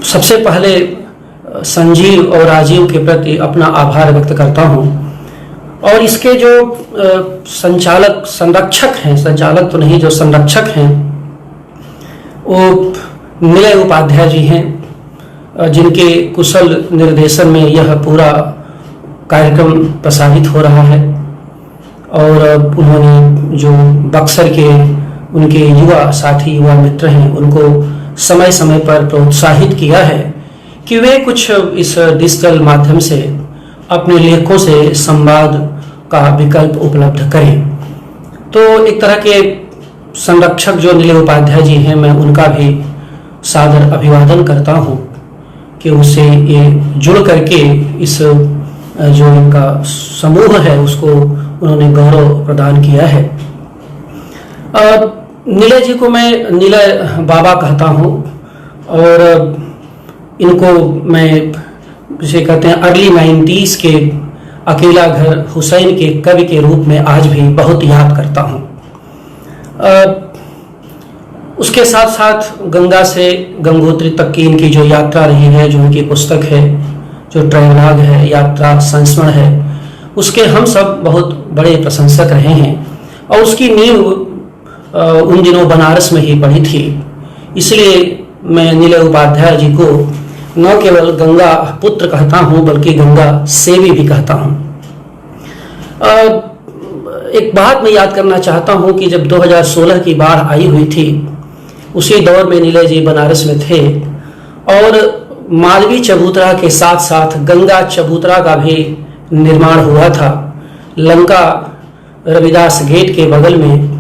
सबसे पहले संजीव और राजीव के प्रति अपना आभार व्यक्त करता हूं। और इसके जो संरक्षक हैं, संचालक तो नहीं, जो संरक्षक हैं वो निलय उपाध्याय जी हैं, जिनके कुशल निर्देशन में यह पूरा कार्यक्रम प्रसारित हो रहा है। और उन्होंने जो बक्सर के उनके युवा साथी, युवा मित्र हैं, उनको समय समय पर प्रोत्साहित किया है कि वे कुछ इस डिजिटल माध्यम से अपने लेखों से संवाद का विकल्प उपलब्ध करें। तो एक तरह के संरक्षक जो निलय उपाध्याय जी हैं, मैं उनका भी सादर अभिवादन करता हूं कि उससे ये जुड़ करके इस जो इनका समूह है उसको उन्होंने गौरव प्रदान किया है। निलय जी को मैं निलय बाबा कहता हूँ और इनको मैं जिसे कहते हैं अर्ली 90s के अकेला घर हुसैन के कवि के रूप में आज भी बहुत याद करता हूँ। उसके साथ साथ गंगा से गंगोत्री तक की इनकी जो यात्रा रही है, जो उनकी पुस्तक है, जो ट्रैवलॉग है, यात्रा संस्मरण है, उसके हम सब बहुत बड़े प्रशंसक रहे हैं। और उसकी नींव उन दिनों बनारस में ही पढ़ी थी। इसलिए मैं निलय उपाध्याय जी को न केवल गंगा पुत्र कहता हूँ बल्कि गंगा सेवी भी कहता हूँ। एक बात मैं याद करना चाहता हूँ कि जब 2016 की बाढ़ आई हुई थी, उसी दौर में निलय जी बनारस में थे और मालवी चबूतरा के साथ साथ गंगा चबूतरा का भी निर्माण हुआ था। लंका रविदास गेट के बगल में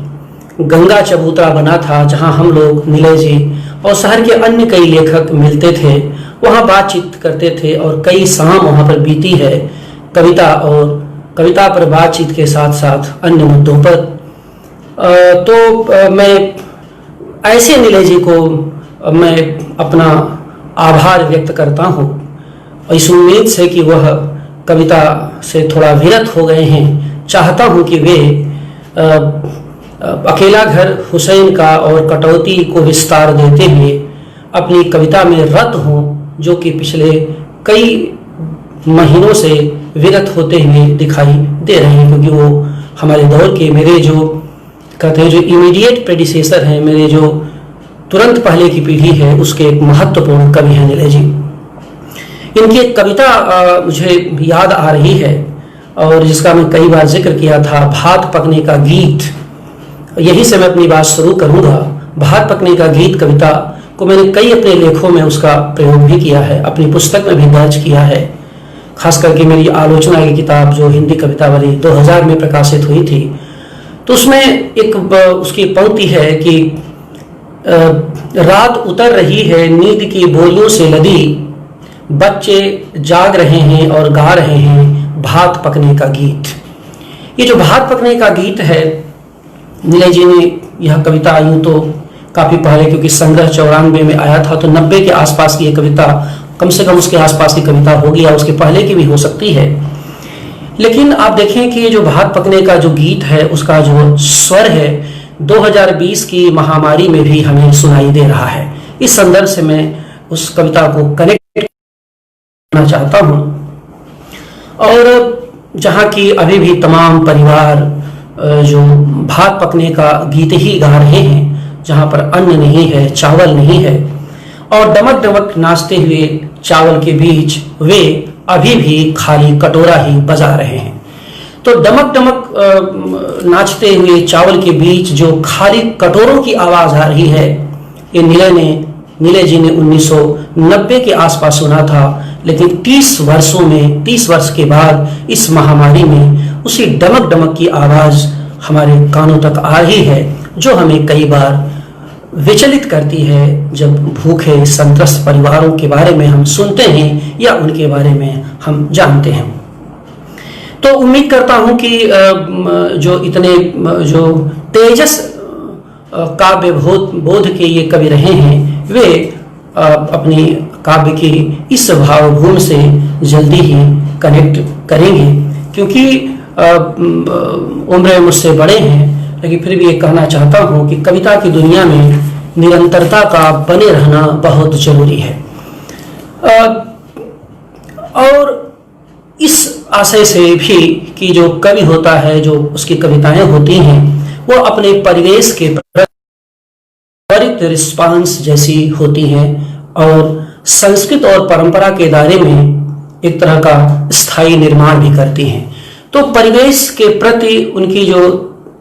गंगा चबूतरा बना था, जहां हम लोग, निलय जी और शहर के अन्य कई लेखक मिलते थे, वहां बातचीत करते थे और कई शाम वहां पर बीती है कविता और कविता पर बातचीत के साथ साथ अन्य मुद्दों पर। तो मैं ऐसे निलय जी को मैं अपना आभार व्यक्त करता हूँ और इस उम्मीद से कि वह कविता से थोड़ा विरत हो गए हैं। चाहता हूँ कि वे अकेला घर हुसैन का और कटौती को विस्तार देते हुए अपनी कविता में रत हों, जो कि पिछले कई महीनों से विरत होते हुए दिखाई दे रहे हैं, क्योंकि वो हमारे दौर के मेरे जो कहते हैं जो इमीडिएट प्रेडिसेसर हैं, मेरे जो तुरंत पहले की पीढ़ी है, उसके एक महत्वपूर्ण कवि हैं निलय जी। इनकी एक कविता मुझे याद आ रही है और जिसका मैं कई बार जिक्र किया था, भात पकने का गीत। यही से मैं अपनी बात शुरू करूंगा। भात पकने का गीत कविता को मैंने कई अपने लेखों में उसका प्रयोग भी किया है, अपनी पुस्तक में भी दर्ज किया है। खास करके मेरी आलोचना की किताब जो हिंदी कविता वाली 2000 में प्रकाशित हुई थी, तो उसमें एक उसकी पंक्ति है कि रात उतर रही है नींद की बोलियों से लदी, बच्चे जाग रहे हैं और गा रहे हैं भात पकने का गीत। ये जो भात पकने का गीत है, निलय जी ने यह कविता यूँ तो काफ़ी पहले, क्योंकि संग्रह 94 में आया था, तो 90 के आसपास की ये कविता, कम से कम उसके आसपास की कविता होगी या उसके पहले की भी हो सकती है। लेकिन आप देखें कि ये जो भात पकने का जो गीत है, उसका जो स्वर है 2020 की महामारी में भी हमें सुनाई दे रहा है। इस संदर्भ से मैं उस कविता को कनेक्ट करना चाहता हूँ। और जहाँ की अभी भी तमाम परिवार जो भात पकने का गीत ही गा रहे हैं, जहाँ पर अन्न नहीं है, चावल नहीं है, और डमक डमक नाचते हुए चावल के बीच वे अभी भी खाली कटोरा ही बजा रहे हैं। तो डमक डमक नाचते हुए चावल के बीच जो खाली कटोरों की आवाज़ आ रही है, ये निलय जी ने 1990 के आसपास सुना था। लेकिन 30 वर्ष के बाद इस महामारी में उसी डमक डमक की आवाज़ हमारे कानों तक आ रही है, जो हमें कई बार विचलित करती है जब भूखे संत्रस्त परिवारों के बारे में हम सुनते हैं या उनके बारे में हम जानते हैं। तो उम्मीद करता हूं कि जो इतने जो तेजस काव्य बोध के ये कवि रहे हैं, वे अपनी काव्य की इस भावभूमि से जल्दी ही कनेक्ट करेंगे, क्योंकि उम्र में मुझसे बड़े हैं, लेकिन फिर भी ये कहना चाहता हूँ कि कविता की दुनिया में निरंतरता का बने रहना बहुत जरूरी है। और इस आशय से भी कि जो कवि होता है, जो उसकी कविताएं होती हैं, वो अपने परिवेश के त्वरित रिस्पांस जैसी होती हैं और संस्कृत और परंपरा के दायरे में एक तरह का स्थायी निर्माण भी करती हैं। तो परिवेश के प्रति उनकी जो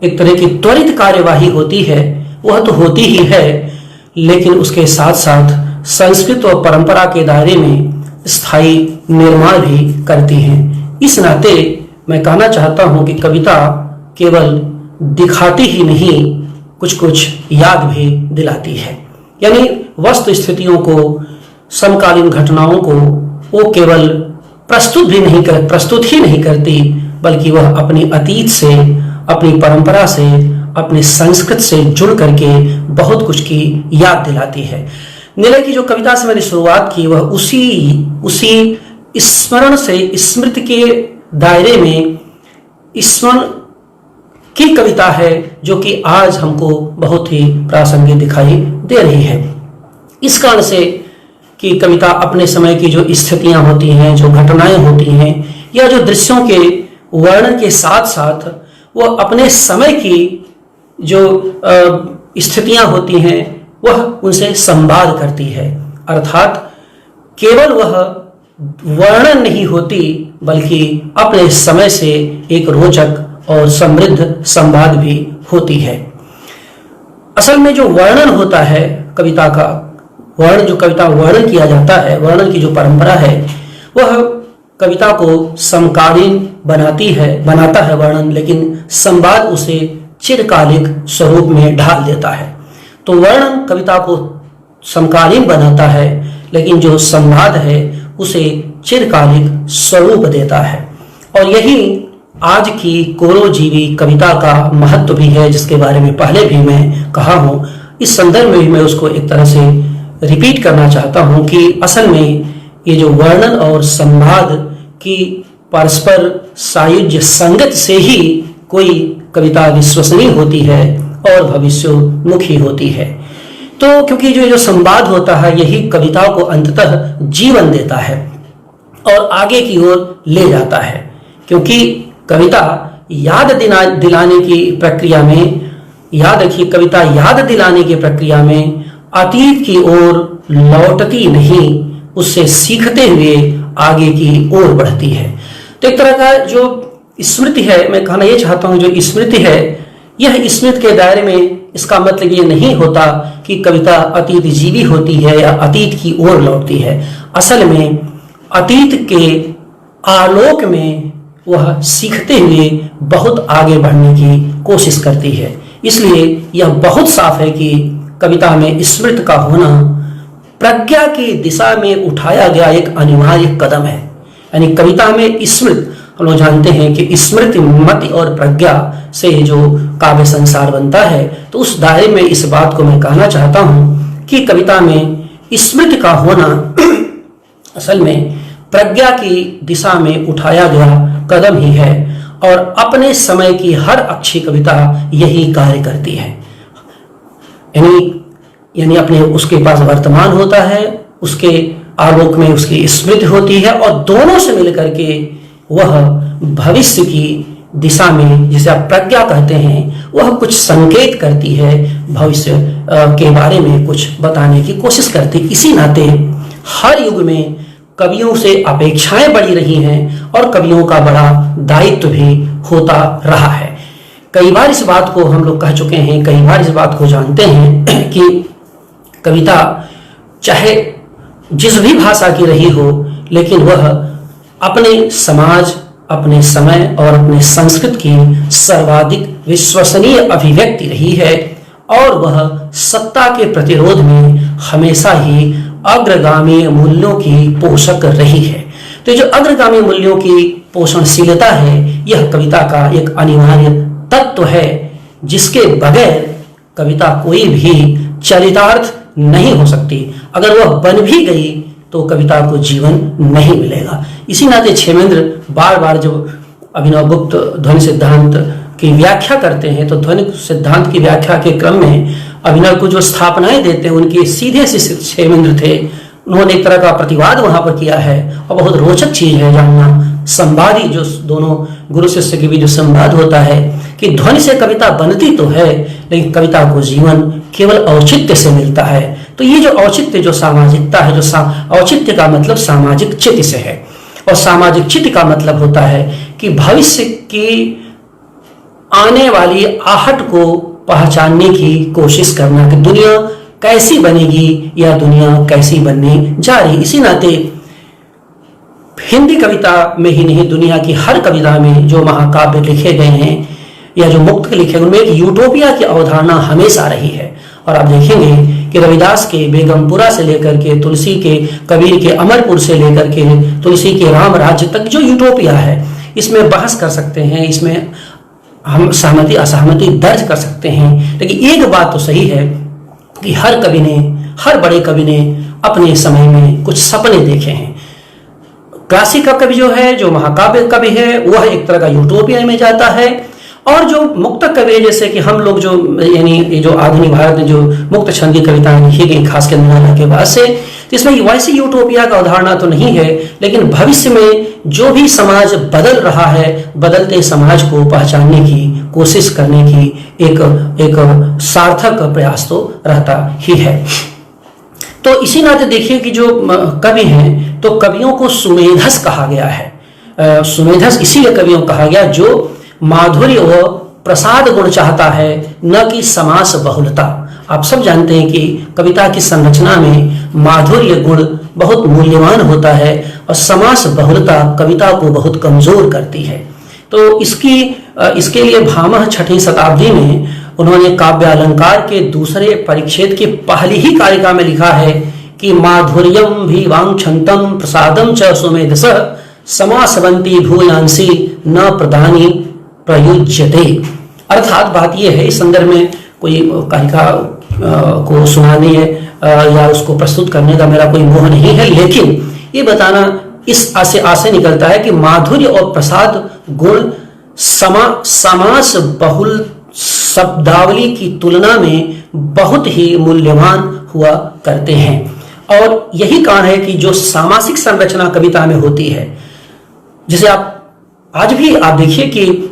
एक तरह की त्वरित कार्यवाही होती है वह तो होती ही है, लेकिन उसके साथ साथ संस्कृत और परंपरा के दायरे में स्थायी निर्माण भी करती हैं। इस नाते मैं कहना चाहता हूं कि कविता केवल दिखाती ही नहीं, कुछ कुछ याद भी दिलाती है। यानी वस्तु स्थितियों को, समकालीन घटनाओं को वो केवल प्रस्तुत ही नहीं करती, बल्कि वह अपनी अतीत से, अपनी परंपरा से, अपनी संस्कृत से जुड़ करके बहुत कुछ की याद दिलाती है। निलय की जो कविता से मैंने शुरुआत की वह उसी स्मरण से, स्मृति के दायरे में स्मरण की कविता है, जो कि आज हमको बहुत ही प्रासंगिक दिखाई दे रही है। इस कारण से कि कविता अपने समय की जो स्थितियां होती हैं, जो घटनाएं होती हैं, या जो दृश्यों के वर्णन के साथ साथ वह अपने समय की जो स्थितियां होती हैं वह उनसे संवाद करती है। अर्थात केवल वह वर्णन नहीं होती, बल्कि अपने समय से एक रोचक और समृद्ध संवाद भी होती है। असल में जो वर्णन होता है कविता का, जो कविता वर्णन किया जाता है, वर्णन की जो परंपरा है, वह कविता को समकालीन बनाता है वर्णन, लेकिन संवाद उसे चिरकालिक स्वरूप में ढाल देता है। तो वर्णन कविता को समकालीन बनाता है, लेकिन जो संवाद है उसे चिरकालिक स्वरूप देता है। और यही आज की कोरोजीवी कविता का महत्व भी है, जिसके बारे में पहले भी मैं कहा हूँ। इस संदर्भ में भी मैं उसको एक तरह से रिपीट करना चाहता हूँ कि असल में ये जो वर्णन और संवाद की परस्पर सायुज्य संगत से ही कोई कविता विश्वसनीय होती है और भविष्योन्मुखी होती है। तो क्योंकि जो संवाद होता है यही कविता को अंततः जीवन देता है और आगे की ओर ले जाता है। क्योंकि कविता याद दिलाने की प्रक्रिया में, याद रखिए, कविता याद दिलाने की प्रक्रिया में अतीत की ओर लौटती नहीं, उससे सीखते हुए आगे की ओर बढ़ती है। तो एक तरह का जो स्मृति है, मैं कहना ये चाहता हूं, जो स्मृति है, यह स्मृति के दायरे में इसका मतलब ये नहीं होता कि कविता अतीत जीवी होती है या अतीत की ओर लौटती है। असल में अतीत के आलोक में वह सीखते हुए बहुत आगे बढ़ने की कोशिश करती है। इसलिए यह बहुत साफ है कि कविता में स्मृति का होना प्रज्ञा की दिशा में उठाया गया एक अनिवार्य कदम है। यानी कविता में स्मृति, हम लोग जानते हैं कि स्मृति, मति और प्रज्ञा से जो काव्य संसार बनता है, तो उस दायरे में इस बात को मैं कहना चाहता हूं कि कविता में स्मृति का होना असल में प्रज्ञा की दिशा में उठाया गया कदम ही है। और अपने समय की हर अच्छी कविता यही कार्य करती है। यानी अपने उसके पास वर्तमान होता है, उसके आलोक में उसकी स्मृति होती है, और दोनों से मिलकर के वह भविष्य की दिशा में, जिसे आप प्रज्ञा कहते हैं, वह कुछ संकेत करती है, भविष्य के बारे में कुछ बताने की कोशिश करती। इसी नाते हर युग में कवियों से अपेक्षाएं बढ़ी रही हैं और कवियों का बड़ा दायित्व भी होता रहा है। कई बार इस बात को हम लोग कह चुके हैं, कई बार इस बात को जानते हैं कि कविता चाहे जिस भी भाषा की रही हो, लेकिन वह अपने समाज, अपने समय और अपने संस्कृत की सर्वाधिक विश्वसनीय अभिव्यक्ति रही है, और वह सत्ता के प्रतिरोध में हमेशा ही अग्रगामी मूल्यों की पोषक रही है। तो जो अग्रगामी मूल्यों की पोषणशीलता है, यह कविता का एक अनिवार्य तत्व है, जिसके बगैर कविता कोई भी चरितार्थ नहीं हो सकती। अगर वह बन भी गई तो कविता को जीवन नहीं मिलेगा। इसी नाते क्षेमेंद्र बार बार जब अभिनव गुप्त ध्वनि सिद्धांत की व्याख्या करते हैं, तो ध्वनि सिद्धांत की व्याख्या के क्रम में अभिनव को जो स्थापनाएं देते हैं, उनके सीधे से क्षेमेंद्र थे। उन्होंने एक तरह का प्रतिवाद वहां पर किया है। और बहुत रोचक चीज है जानना, संवादी जो दोनों गुरु शिष्य के बीच जो संवाद होता है कि ध्वनि से कविता बनती तो है, लेकिन कविता को जीवन केवल औचित्य से मिलता है। तो ये जो औचित्य, जो सामाजिकता है, जो औचित्य का मतलब सामाजिक चित्त से है, और सामाजिक चित्त का मतलब होता है कि भविष्य की आने वाली आहट को पहचानने की कोशिश करना कि दुनिया कैसी बनेगी या दुनिया कैसी बनने जा रही। इसी नाते हिंदी कविता में ही नहीं, दुनिया की हर कविता में जो महाकाव्य लिखे गए हैं या जो मुक्त लिखे उनमें एक यूटोपिया की अवधारणा हमेशा रही है। और आप देखेंगे कि रविदास के बेगमपुरा से लेकर के तुलसी के कबीर के अमरपुर से लेकर के तुलसी के राम राज्य तक जो यूटोपिया है, इसमें बहस कर सकते हैं, इसमें हम सहमति असहमति दर्ज कर सकते हैं, लेकिन एक बात तो सही है कि हर कवि ने, हर बड़े कवि ने अपने समय में कुछ सपने देखे हैं। क्लासिक का कवि जो है, जो महाकाव्य कवि है, वह एक तरह का यूटोपिया में जाता है। और जो मुक्त कवि, जैसे कि हम लोग जो, यानी जो आधुनिक भारत में जो मुक्त छंदी कविताएं लिखी गई खासकर निराला के बाद से, तो इसमें वैसे यूटोपिया का अवधारणा तो नहीं है, लेकिन भविष्य में जो भी समाज बदल रहा है, बदलते समाज को पहचानने की कोशिश करने की एक सार्थक प्रयास तो रहता ही है। तो इसी नाते देखिए कि जो कवि हैं, तो कवियों को सुमेधस कहा गया है। सुमेधस इसीलिए कवियों कहा गया जो माधुर्य व प्रसाद गुण चाहता है, न कि समास बहुलता। आप सब जानते हैं कि कविता की संरचना में माधुर्य गुण बहुत मूल्यवान होता है और समास बहुलता कविता को बहुत कमजोर करती है। तो इसके लिए भामह 6वीं शताब्दी में उन्होंने काव्य अलंकार के दूसरे परिच्छेद की पहली ही कारिका में लिखा है कि माधुर्यम भी वांछन्तम प्रसादम च सुमेधसः समासवंती भूयांसी न प्रधानी प्रयुज्यते। अर्थात बात यह है, इस संदर्भ में कोई कारिका को सुनाने या उसको प्रस्तुत करने का मेरा कोई मोह नहीं है, लेकिन ये बताना इस आशय निकलता है कि माधुर्य और प्रसाद गुण समास बहुल शब्दावली की तुलना में बहुत ही मूल्यवान हुआ करते हैं। और यही कारण है कि जो सामासिक संरचना कविता में होती है, जैसे आप आज भी आप देखिए कि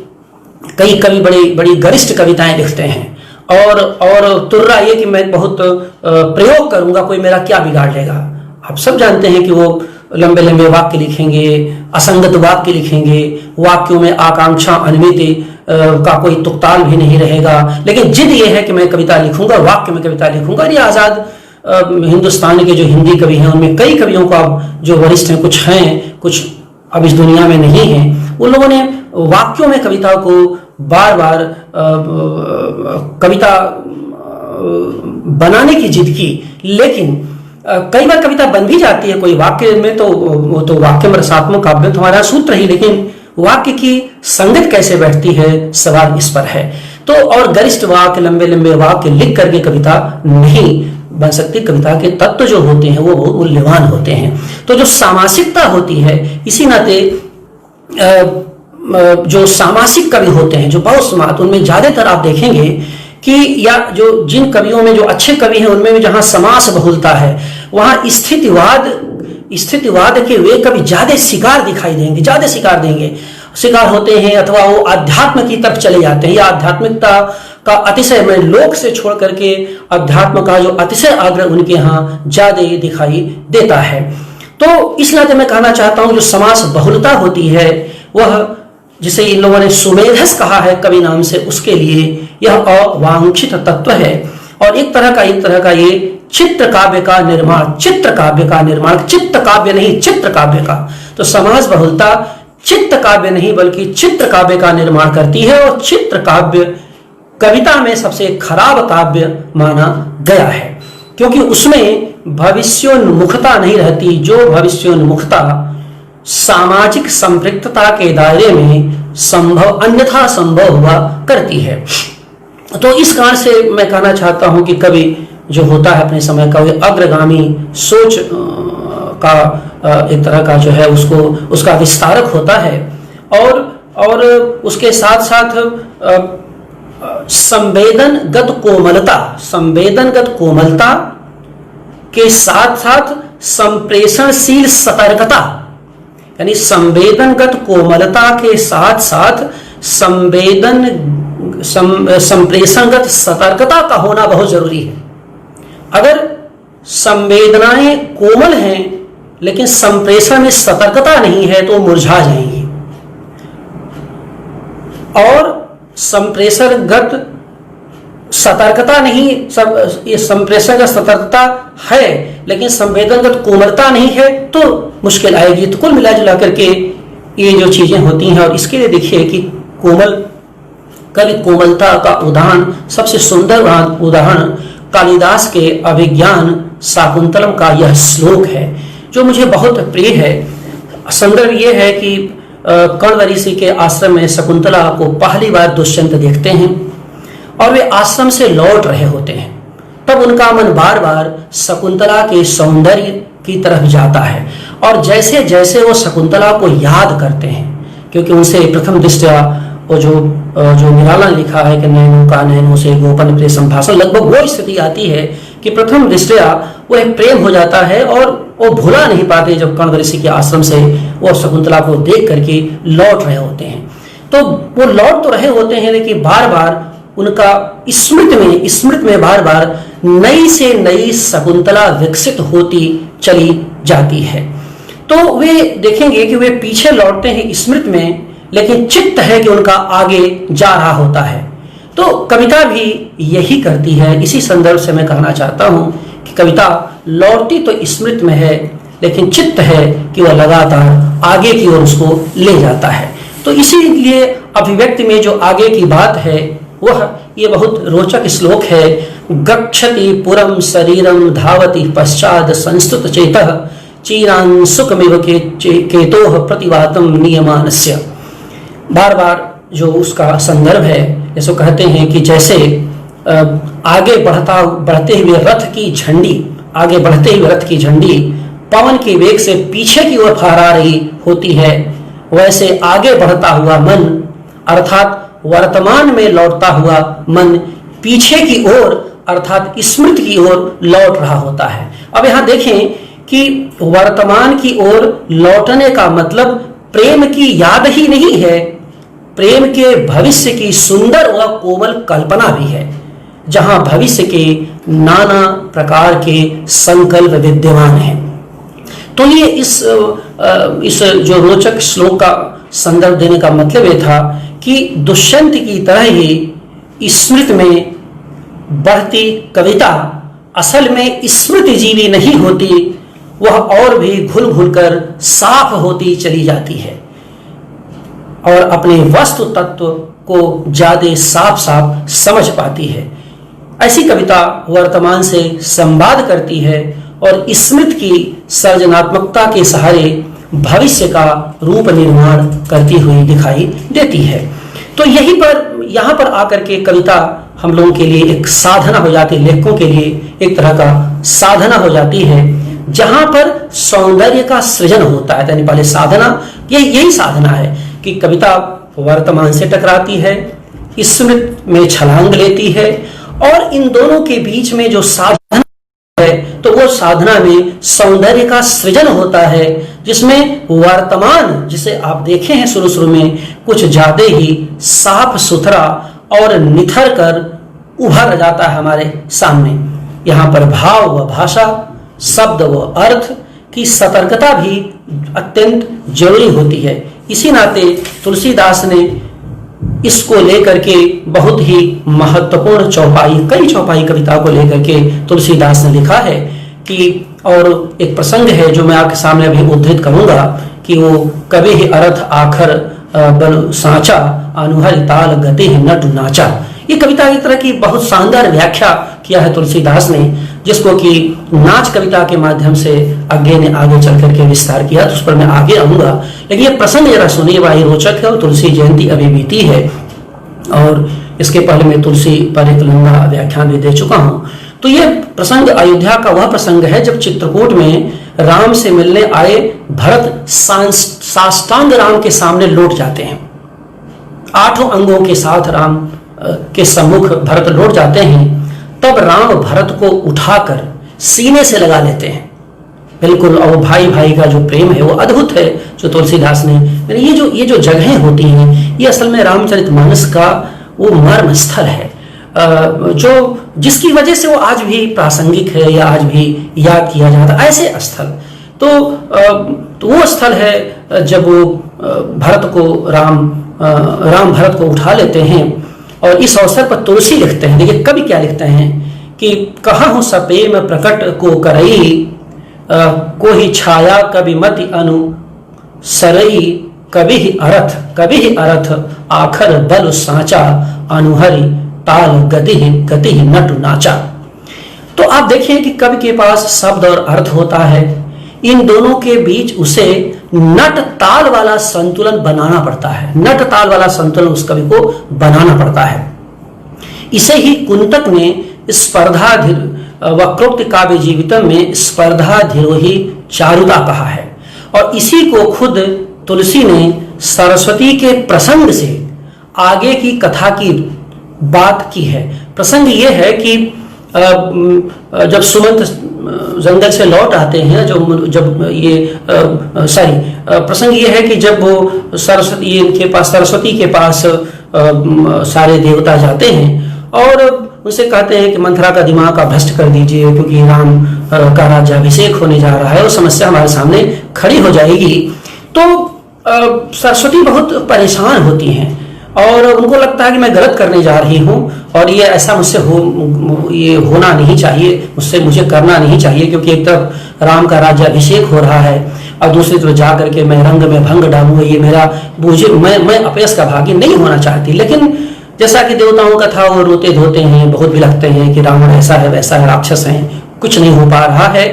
कई कवि बड़ी गरिष्ठ कविताएं लिखते हैं और तुर्रा ये कि मैं बहुत प्रयोग करूंगा, कोई मेरा क्या बिगाड़ लेगा। आप सब जानते हैं कि वो लंबे लंबे वाक्य लिखेंगे, असंगत वाक्य लिखेंगे, वाक्यों में आकांक्षा अन्विति का कोई तुकताल भी नहीं रहेगा, लेकिन जिद ये है कि मैं कविता लिखूंगा, वाक्य में कविता लिखूंगा। ये आजाद हिंदुस्तान के जो हिंदी कवि हैं, उनमें कई कवियों को अब जो वरिष्ठ हैं, कुछ हैं, कुछ अब इस दुनिया में नहीं हैं, उन लोगों ने वाक्यों में कविता को बार बार कविता बनाने की जिद की। लेकिन कई बार कविता बन भी जाती है कोई वाक्य में, तो वो तो वाक्य में रसात्मक काव्य तो हमारा सूत्र ही, लेकिन वाक्य की संगत कैसे बैठती है, सवाल इस पर है। तो और गरिष्ठ वाक्य, लंबे लंबे वाक्य लिख करके कविता नहीं बन सकती। कविता के तत्व जो होते हैं वो बहुत मूल्यवान होते हैं। तो जो सामासिकता होती है, इसी नाते जो सामासिक कवि होते हैं, जो बहुत समाज, उनमें ज्यादातर आप देखेंगे कि या जो जिन कवियों में जो अच्छे कवि हैं उनमें भी जहां समास बहुलता है, वहां स्थितिवाद के वे कवि ज्यादा शिकार दिखाई देंगे, ज्यादा शिकार होते हैं, अथवा वो अध्यात्म की तरफ चले जाते हैं, या आध्यात्मिकता का अतिशय में लोक से छोड़ करके अध्यात्म का जो अतिशय आग्रह उनके यहाँ ज्यादा दिखाई देता है। तो इस नाते मैं कहना चाहता हूं जो समास बहुलता होती है, वह जिसे इन लोगों ने सुमेधस कहा है कवि नाम से, उसके लिए यह अवांछित तत्व है। और एक तरह का ये चित्र काव्य का निर्माण, चित्त काव्य नहीं, चित्र काव्य का। तो समास बहुलता चित्त काव्य नहीं बल्कि चित्र काव्य का निर्माण करती है, और चित्र काव्य कविता में सबसे खराब काव्य माना गया है, क्योंकि उसमें भविष्योन्मुखता नहीं रहती। जो भविष्योन्मुखता सामाजिक संपृक्तता के दायरे में अन्यथा संभव हुआ करती है। तो इस कारण से मैं कहना चाहता हूं कि कवि जो होता है अपने समय का, वो अग्रगामी सोच का एक तरह का जो है उसका विस्तारक होता है, और उसके साथ साथ संवेदनगत कोमलता के साथ साथ संप्रेषणशील सतर्कता, यानी संवेदनगत कोमलता के साथ साथ संप्रेषणगत सतर्कता का होना बहुत जरूरी है। अगर संवेदनाएं कोमल हैं लेकिन संप्रेषण में सतर्कता नहीं है तो मुरझा जाएंगी। और संप्रेषणगत सतर्कता नहीं, ये संप्रेषणगत सतर्कता है लेकिन संवेदनगत कोमलता नहीं है तो मुश्किल आएगी। तो कुल मिला जुला करके ये जो चीजें होती हैं, और इसके लिए देखिए कि कवि कोमलता का उदाहरण, सबसे सुंदर उदाहरण कालिदास के अभिज्ञान शाकुंतलम का यह श्लोक है जो मुझे बहुत प्रिय है। संदर्भ ये है कि कण्व ऋषि के आश्रम में शकुंतला को पहली बार दुष्यंत देखते हैं और वे आश्रम से लौट रहे होते हैं। तब उनका मन बार बार शकुंतला के सौंदर्य की तरफ जाता है और जैसे जैसे वो शकुंतला को याद करते हैं, क्योंकि उनसे प्रथम दृष्टया वो जो निराला लिखा है कि नैनों का नैनों से गोपन प्रिय संभाषण, लगभग वो स्थिति आती है कि प्रथम दृष्टया वो एक प्रेम हो जाता है और वो भुला नहीं पाते जब कण्व ऋषि के आश्रम से वो शकुंतला को देख करके लौट रहे होते हैं। तो वो लौट तो रहे होते हैं लेकिन बार बार उनका स्मृति में बार बार नई से नई शकुंतला विकसित होती चली जाती है। तो वे देखेंगे कि वे पीछे लौटते हैं स्मृति में, लेकिन चित्त है कि उनका आगे जा रहा होता है। तो कविता भी यही करती है। इसी संदर्भ से मैं कहना चाहता हूं कि कविता लौटती तो स्मृति में है लेकिन चित्त है कि वह लगातार आगे की ओर उसको ले जाता है। तो इसीलिए अभिव्यक्ति में जो आगे की बात है वह ये बहुत रोचक श्लोक है। गच्छति पुरम शरीरम धावति पश्चाद संस्तुत चेतः चीरान सुखमिव केतोह प्रतिवातम नियमानस्य। बार बार जो उसका संदर्भ है, जैसे कहते हैं कि जैसे आगे बढ़ते हुए रथ की झंडी पवन के वेग से पीछे की ओर फहरा रही होती है, वैसे आगे बढ़ता हुआ मन अर्थात वर्तमान में लौटता हुआ मन पीछे की ओर अर्थात स्मृति की ओर लौट रहा होता है। अब यहाँ देखें कि वर्तमान की ओर लौटने का मतलब प्रेम की याद ही नहीं है, प्रेम के भविष्य की सुंदर व कोमल कल्पना भी है, जहां भविष्य के नाना प्रकार के संकल्प विद्यमान हैं। तो ये इस जो रोचक श्लोक का संदर्भ देने का मतलब ये था कि दुष्यंत की तरह ही स्मृति में बढ़ती कविता असल में स्मृति जीवी नहीं होती, वह और भी घुल घुल कर साफ होती चली जाती है और अपने वस्तु तत्व को ज्यादा साफ साफ समझ पाती है। ऐसी कविता वर्तमान से संवाद करती है और स्मृति की सर्जनात्मकता के सहारे भविष्य का रूप निर्माण करती हुई दिखाई देती है। तो यहाँ पर आकर के कविता हम लोगों के लिए एक साधना हो जाती है, लेखकों के लिए एक तरह का साधना हो जाती है, जहां पर सौंदर्य का सृजन होता है। यानी पहले साधना, यही साधना है कि कविता वर्तमान से टकराती है, स्मृति में छलांग लेती है और इन दोनों के बीच में जो साधना है तो वो साधना में सौंदर्य का सृजन होता है, जिसमें वर्तमान, जिसे आप देखे हैं शुरू में, कुछ ज्यादा ही साफ सुथरा और निथर कर उभर जाता है हमारे सामने। यहाँ पर भाव व भाषा, शब्द व अर्थ की सतर्कता भी अत्यंत जरूरी होती है। इसी नाते तुलसीदास ने इसको लेकर के बहुत ही महत्वपूर्ण कई चौपाई कविता को लेकर के तुलसीदास ने लिखा है कि, और एक प्रसंग है जो मैं आपके सामने अभी उद्धृत करूंगा कि वो कवि ही अर्थ आखर बल सांचा अनुहर ताल गति नट नाचा। ये कविता की तरह की बहुत शानदार व्याख्या किया है तुलसीदास ने, जिसको कि नाच कविता के माध्यम से अज्ञे ने आगे चल करके विस्तार किया, तो उस पर मैं आगे आऊंगा। लेकिन ये प्रसंग जरा सुनिए, बड़ा रोचक है और तुलसी जयंती अभी बीती है और इसके पहले मैं तुलसी पर एक लंबा व्याख्यान भी दे चुका हूं। तो ये प्रसंग अयोध्या का वह प्रसंग है जब चित्रकूट में राम से मिलने आए भरत साष्टांग राम के सामने लौट जाते हैं। 8 अंगों के साथ राम के सम्मुख भरत लौट जाते हैं। तब राम भरत को उठाकर सीने से लगा लेते हैं बिल्कुल, और भाई भाई का जो प्रेम है वो अद्भुत है जो तुलसीदास ने, यानी ये जो जगहें होती हैं ये असल में रामचरितमानस का वो मर्म स्थल है, जो जिसकी वजह से वो आज भी प्रासंगिक है या आज भी याद किया जाता है। ऐसे स्थल तो वो स्थल है जब वो भरत को राम भरत को उठा लेते हैं और इस अवसर पर तुलसी लिखते हैं। देखिए कवि क्या लिखते हैं कि कहाँ सपेम प्रकट को करई, को ही छाया कवि मति अनु सरई, कवि ही अर्थ आखर बल साचा, अनुहरि ताल गति नटु नाचा। तो आप देखिए कि कवि के पास शब्द और अर्थ होता है, इन दोनों के बीच उसे नट ताल वाला संतुलन बनाना पड़ता है, नट ताल वाला संतुलन उस कवि को बनाना पड़ता है। इसे ही कुंतक ने स्पर्धा वक्रोक्त काव्य जीवितम में स्पर्धा धिरोही चारुता कहा है, और इसी को खुद तुलसी ने सरस्वती के प्रसंग से आगे की कथा की बात की है। प्रसंग ये है कि जब सुमंत जंगल से लौट आते हैं, प्रसंग ये है कि जब वो सरस्वती के पास सारे देवता जाते हैं और उनसे कहते हैं कि मंथरा का दिमाग का भ्रष्ट कर दीजिए क्योंकि राम का राज्याभिषेक होने जा रहा है और समस्या हमारे सामने खड़ी हो जाएगी। तो सरस्वती बहुत परेशान होती हैं और उनको लगता है कि मैं गलत करने जा रही हूँ और ये ऐसा मुझसे ये होना नहीं चाहिए, मुझे करना नहीं चाहिए, क्योंकि एक तरफ राम का राज्याभिषेक हो रहा है और दूसरी तरफ जा करके मैं रंग में भंग डालूंगा, ये मेरा मैं अपयस का भागी नहीं होना चाहती। लेकिन जैसा कि देवताओं का था, वो रोते धोते हैं, बहुत बिलखते हैं कि रावण ऐसा है वैसा है, राक्षस हैं, कुछ नहीं हो पा रहा है।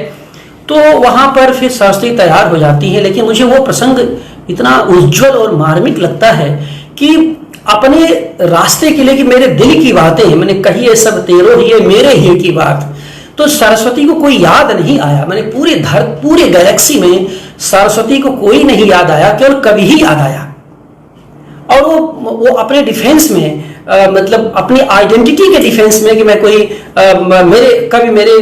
तो वहां पर फिर सरस्वती तैयार हो जाती है। लेकिन मुझे वो प्रसंग इतना उज्जवल और मार्मिक लगता है कि अपने रास्ते के लिए कि मेरे दिल की बातें मैंने कही है सब तेरो ही है मेरे ही की बात, तो सरस्वती को कोई याद नहीं आया। मैंने पूरे गैलेक्सी में सरस्वती को कोई नहीं याद आया, केवल कवि ही याद आया। और वो अपने डिफेंस में मतलब अपनी आइडेंटिटी के डिफेंस में कि मैं कोई मेरे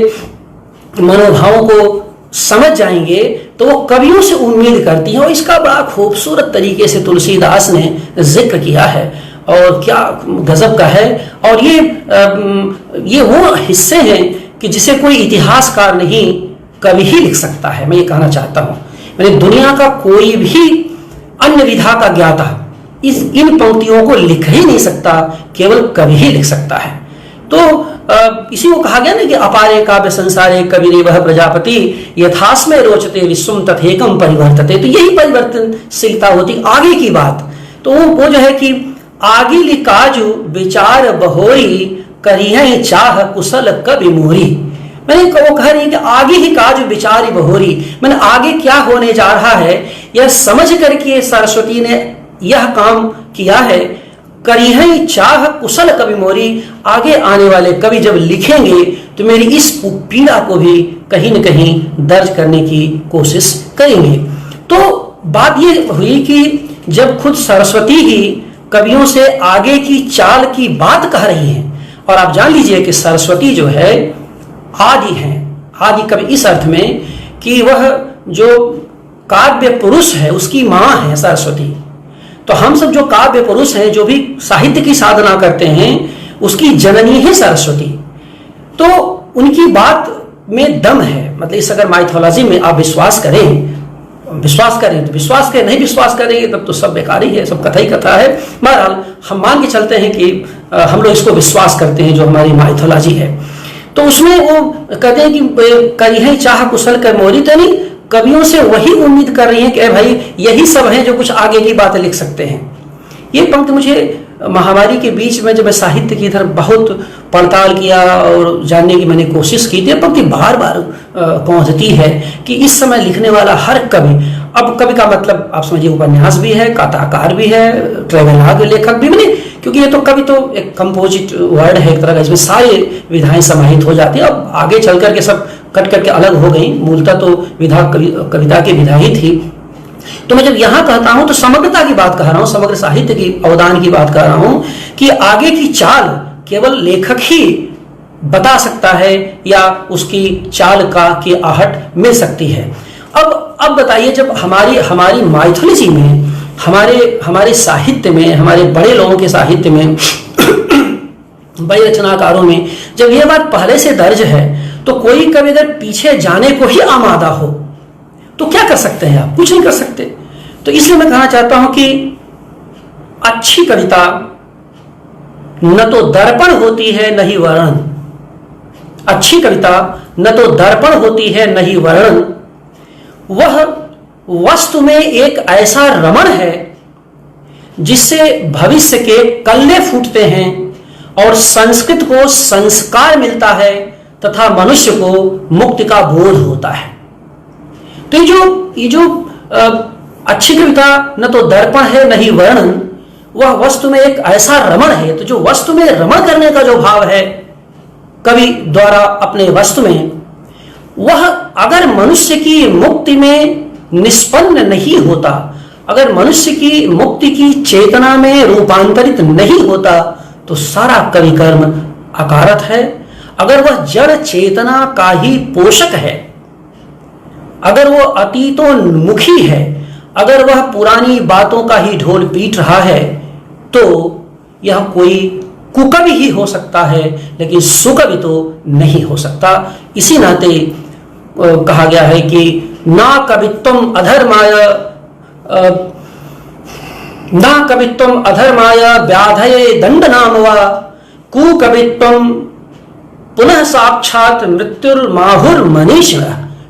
मनोभावों को समझ जाएंगे, तो वो कवियों से उम्मीद करती हैं। और इसका बड़ा खूबसूरत तरीके से तुलसीदास ने जिक्र किया है और क्या गजब का है। और ये वो हिस्से हैं कि जिसे कोई इतिहासकार नहीं, कवि ही लिख सकता है। मैं ये कहना चाहता हूँ, मैंने दुनिया का कोई भी अन्य विधा का ज्ञाता इन पंक्तियों को लिख ही नहीं सकता, केवल कवि ही लिख सकता है। तो इसी को कहा गया ना कि अपारे काव्य संसारे कवि वह प्रजापति, यथास्मय रोचते विश्वम तथेकम परिवर्तते। तो यही परिवर्तनशीलता होती आगे की बात। तो वो जो है कि आगे लिकाजु विचार बहोरी, करिहे चाह कुशल कवि मोरी। मैंने वो कह रही है कि आगे ही काज विचार बहोरी, मैंने आगे क्या होने जा रहा है यह समझ करके सरस्वती ने यह काम किया है। करिहे चाह कुशल कवि मोरी, आगे आने वाले कवि जब लिखेंगे तो मेरी इस पीड़ा को भी कहीं न कहीं दर्ज करने की कोशिश करेंगे। तो बात ये हुई कि जब खुद सरस्वती ही कवियों से आगे की चाल की बात कह रही हैं, और आप जान लीजिए कि सरस्वती जो है आदि है, आदि कवि इस अर्थ में कि वह जो काव्य पुरुष है उसकी माँ है सरस्वती। तो हम सब जो काव्य पुरुष हैं, जो भी साहित्य की साधना करते हैं, उसकी जननी है सरस्वती। तो उनकी बात में दम है। मतलब इस अगर माइथोलॉजी में आप विश्वास करें तो विश्वास करें, नहीं विश्वास करेंगे तब तो सब बेकार ही है, सब कथा ही कथा है। बहरहाल हम मान के चलते हैं कि हम लोग इसको विश्वास करते हैं जो हमारी माइथोलॉजी है। तो उसमें वो कहते हैं कि करिहे चाह कुशल कर मोरी, तो नहीं कवियों से वही उम्मीद कर रही हैं कि भाई यही सब हैं जो कुछ आगे की बातें लिख सकते हैं। ये पंक्ति मुझे महामारी के बीच में जब मैं साहित्य की तरफ बहुत पड़ताल किया और जानने की मैंने कोशिश की थी, पंक्ति बार बार पहुंचती है कि इस समय लिखने वाला हर कवि, अब कवि का मतलब आप समझिए उपन्यास भी है, कथाकार भी है, ट्रेवलॉग लेखक भी, मैंने क्योंकि ये तो कवि तो एक कंपोजिट वर्ड है एक तरह का, इसमें सारी विधाएं समाहित हो जाती है। अब आगे चल करके सब कट करके अलग हो गई, मूलतः तो विधा कविता की विधा ही थी। तो मैं जब यहां कहता हूं तो समग्रता की बात कह रहा हूं, समग्र साहित्य की अवदान की बात कर रहा हूं कि आगे की चाल केवल लेखक ही बता सकता है या उसकी चाल का की आहट मिल सकती है। अब बताइए, जब हमारी माइथोलॉजी में, हमारे साहित्य में, हमारे बड़े लोगों के साहित्य में बड़े रचनाकारों में जब यह बात पहले से दर्ज है, तो कोई कवि अगर पीछे जाने को ही आमादा हो तो क्या कर सकते हैं आप? कुछ नहीं कर सकते। तो इसलिए मैं कहना चाहता हूं कि अच्छी कविता न तो दर्पण होती है न ही वर्णन। अच्छी कविता न तो दर्पण होती है न ही वर्णन, वह वस्तु में एक ऐसा रमण है जिससे भविष्य के कल्ले फूटते हैं और संस्कृत को संस्कार मिलता है तथा मनुष्य को मुक्ति का बोध होता है। तो ये जो अच्छी कविता न तो दर्पण है न ही वर्णन, वह वस्तु में एक ऐसा रमण है। तो जो वस्तु में रमण करने का जो भाव है कवि द्वारा अपने वस्तु में, वह अगर मनुष्य की मुक्ति में निष्पन्न नहीं होता, अगर मनुष्य की मुक्ति की चेतना में रूपांतरित नहीं होता, तो सारा कवि कर्म अकारत है। अगर वह जड़ चेतना का ही पोषक है, अगर वह अतीतोन्मुखी है, अगर वह पुरानी बातों का ही ढोल पीट रहा है, तो यह कोई कुकवि ही हो सकता है, लेकिन सुकवि तो नहीं हो सकता। इसी नाते कहा गया है कि ना कवित्वम अधर्माय व्याधये दंड नाम वा कुकवित्वम पुनः साक्षात मृत्युर्माहुर मनीषिण।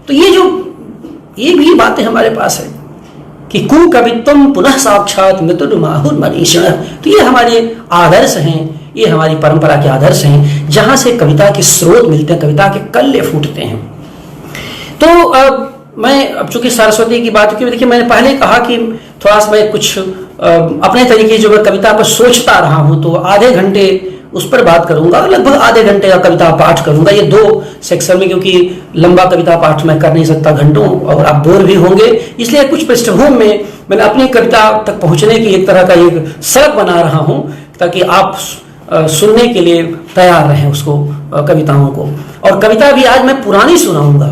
तो ये भी बातें हमारे पास है कि कुकवित्वम पुनः साक्षात मृत्युर्माहुर मनीषिण। तो ये हमारे आदर्श हैं, ये हमारी परंपरा के आदर्श हैं, जहां से कविता के स्रोत मिलते हैं, कविता के कल्ले फूटते हैं। तो अब चूंकि सरस्वती की बात की, देखिए मैंने पहले कहा कि थोड़ा सा मैं कुछ अपने तरीके जो मैं कविता पर सोचता रहा हूं, तो आधे घंटे उस पर बात करूंगा, लगभग आधे घंटे का कविता पाठ करूंगा, ये 2 सेक्शन में, क्योंकि लंबा कविता पाठ मैं कर नहीं सकता घंटों, और आप बोर भी होंगे। इसलिए कुछ पृष्ठभूमि में मैंने अपनी कविता तक पहुंचने की एक तरह का एक सड़क बना रहा हूं, ताकि आप सुनने के लिए तैयार रहें उसको, कविताओं को। और कविता भी आज मैं पुरानी सुनाऊंगा,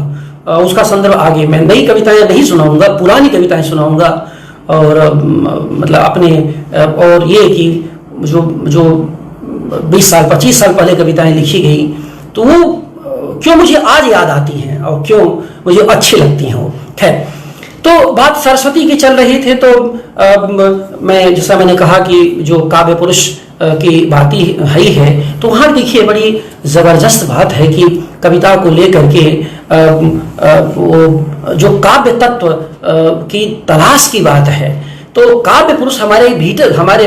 उसका संदर्भ आगे, मैं नई कविताएं नहीं सुनाऊंगा, पुरानी कविताएं सुनाऊंगा। और मतलब अपने, और ये कि जो 20 साल 25 साल पहले कविताएं लिखी गई, तो वो क्यों मुझे आज याद आती हैं और क्यों मुझे अच्छी लगती हैं वो। खैर, तो बात सरस्वती की चल रही थी, तो मैं जैसा मैंने कहा कि जो काव्य पुरुष की बात ही है, तो वहाँ देखिए बड़ी जबरदस्त बात है कि कविता को लेकर के वो जो काव्य तत्व की तलाश की बात है, तो काव्य पुरुष हमारे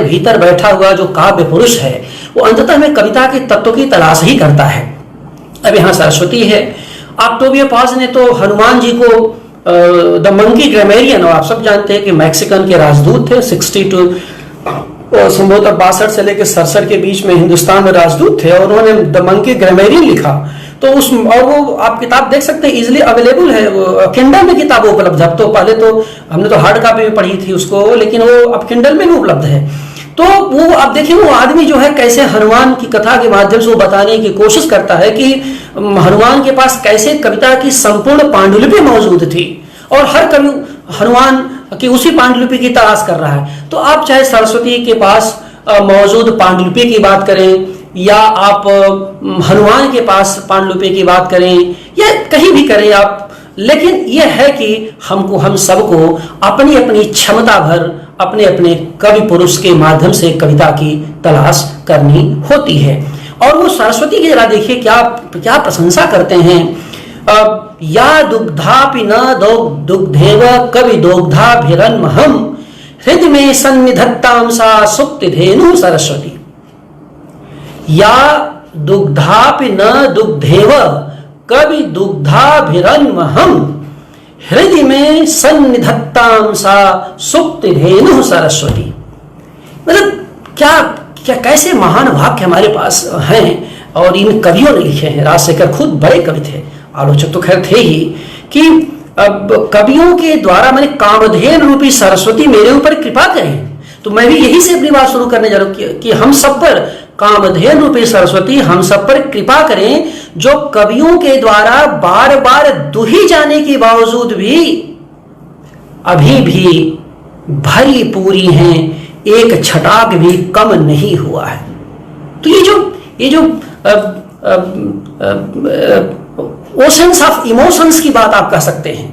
भीतर बैठा हुआ जो काव्य पुरुष है, वो अंततः में कविता के तत्व की तलाश ही करता है। अब यहाँ सरस्वती है, ऑक्टेवियो पाज ने तो हनुमान जी को द मंकी ग्रामेरियन, और आप सब जानते हैं कि मैक्सिकन के राजदूत थे, 62 संभवतः 62 से लेकर 67 के बीच में हिंदुस्तान में राजदूत थे, और उन्होंने द मंकी ग्रामेरियन लिखा। तो और वो आप किताब देख सकते हैं, इजिली अवेलेबल है, किंडल में किताब उपलब्ध है। अब तो पहले तो हमने तो हार्ड कॉपी में पढ़ी थी उसको, लेकिन वो अब किंडल में भी उपलब्ध है। तो वो आप देखिए, वो आदमी जो है कैसे हनुमान की कथा के माध्यम से वो बताने की कोशिश करता है कि हनुमान के पास कैसे कविता की संपूर्ण पांडुलिपि मौजूद थी, और हर कवि हनुमान की उसी पांडुलिपि की तलाश कर रहा है। तो आप चाहे सरस्वती के पास मौजूद पांडुलिपि की बात करें, या आप हनुमान के पास पांडुलिपि की बात करें, या कहीं भी करें आप, लेकिन यह है कि हम सबको अपनी अपनी क्षमता भर अपने अपने कवि पुरुष के माध्यम से कविता की तलाश करनी होती है। और वो सरस्वती की जरा देखिए क्या प्रशंसा करते हैं। या दुग्धापि न दुग्धेव कवि दुग्धाभिरन्महं हृदय में सन्निधत्तां सा सुप्ति धेनु सरस्वती। या दुग्धापि न दुग्धेव कवि दुग्धाभिरन्महं हृदय में सन्निधत्तां सा सुप्ति धेनु सरस्वती। मतलब क्या कैसे महान वाक्य हमारे पास हैं, और इन कवियों ने लिखे हैं। राजशेखर खुद बड़े कवि थे, आलोचक तो खैर थे ही, कि अब कवियों के द्वारा मैंने कामधेनु रूपी सरस्वती मेरे ऊपर कृपा करें। तो मैं भी यही से अपनी बात शुरू करने जा रहा हूं कि हम सब पर कामधेनु रूपी सरस्वती हम सब पर कृपा करें, जो कवियों के द्वारा बार बार दुही जाने के बावजूद भी अभी भी भरी पूरी हैं, एक छटाक भी कम नहीं हुआ है। तो ये जो ओशंस ऑफ इमोशंस की बात आप कह सकते हैं,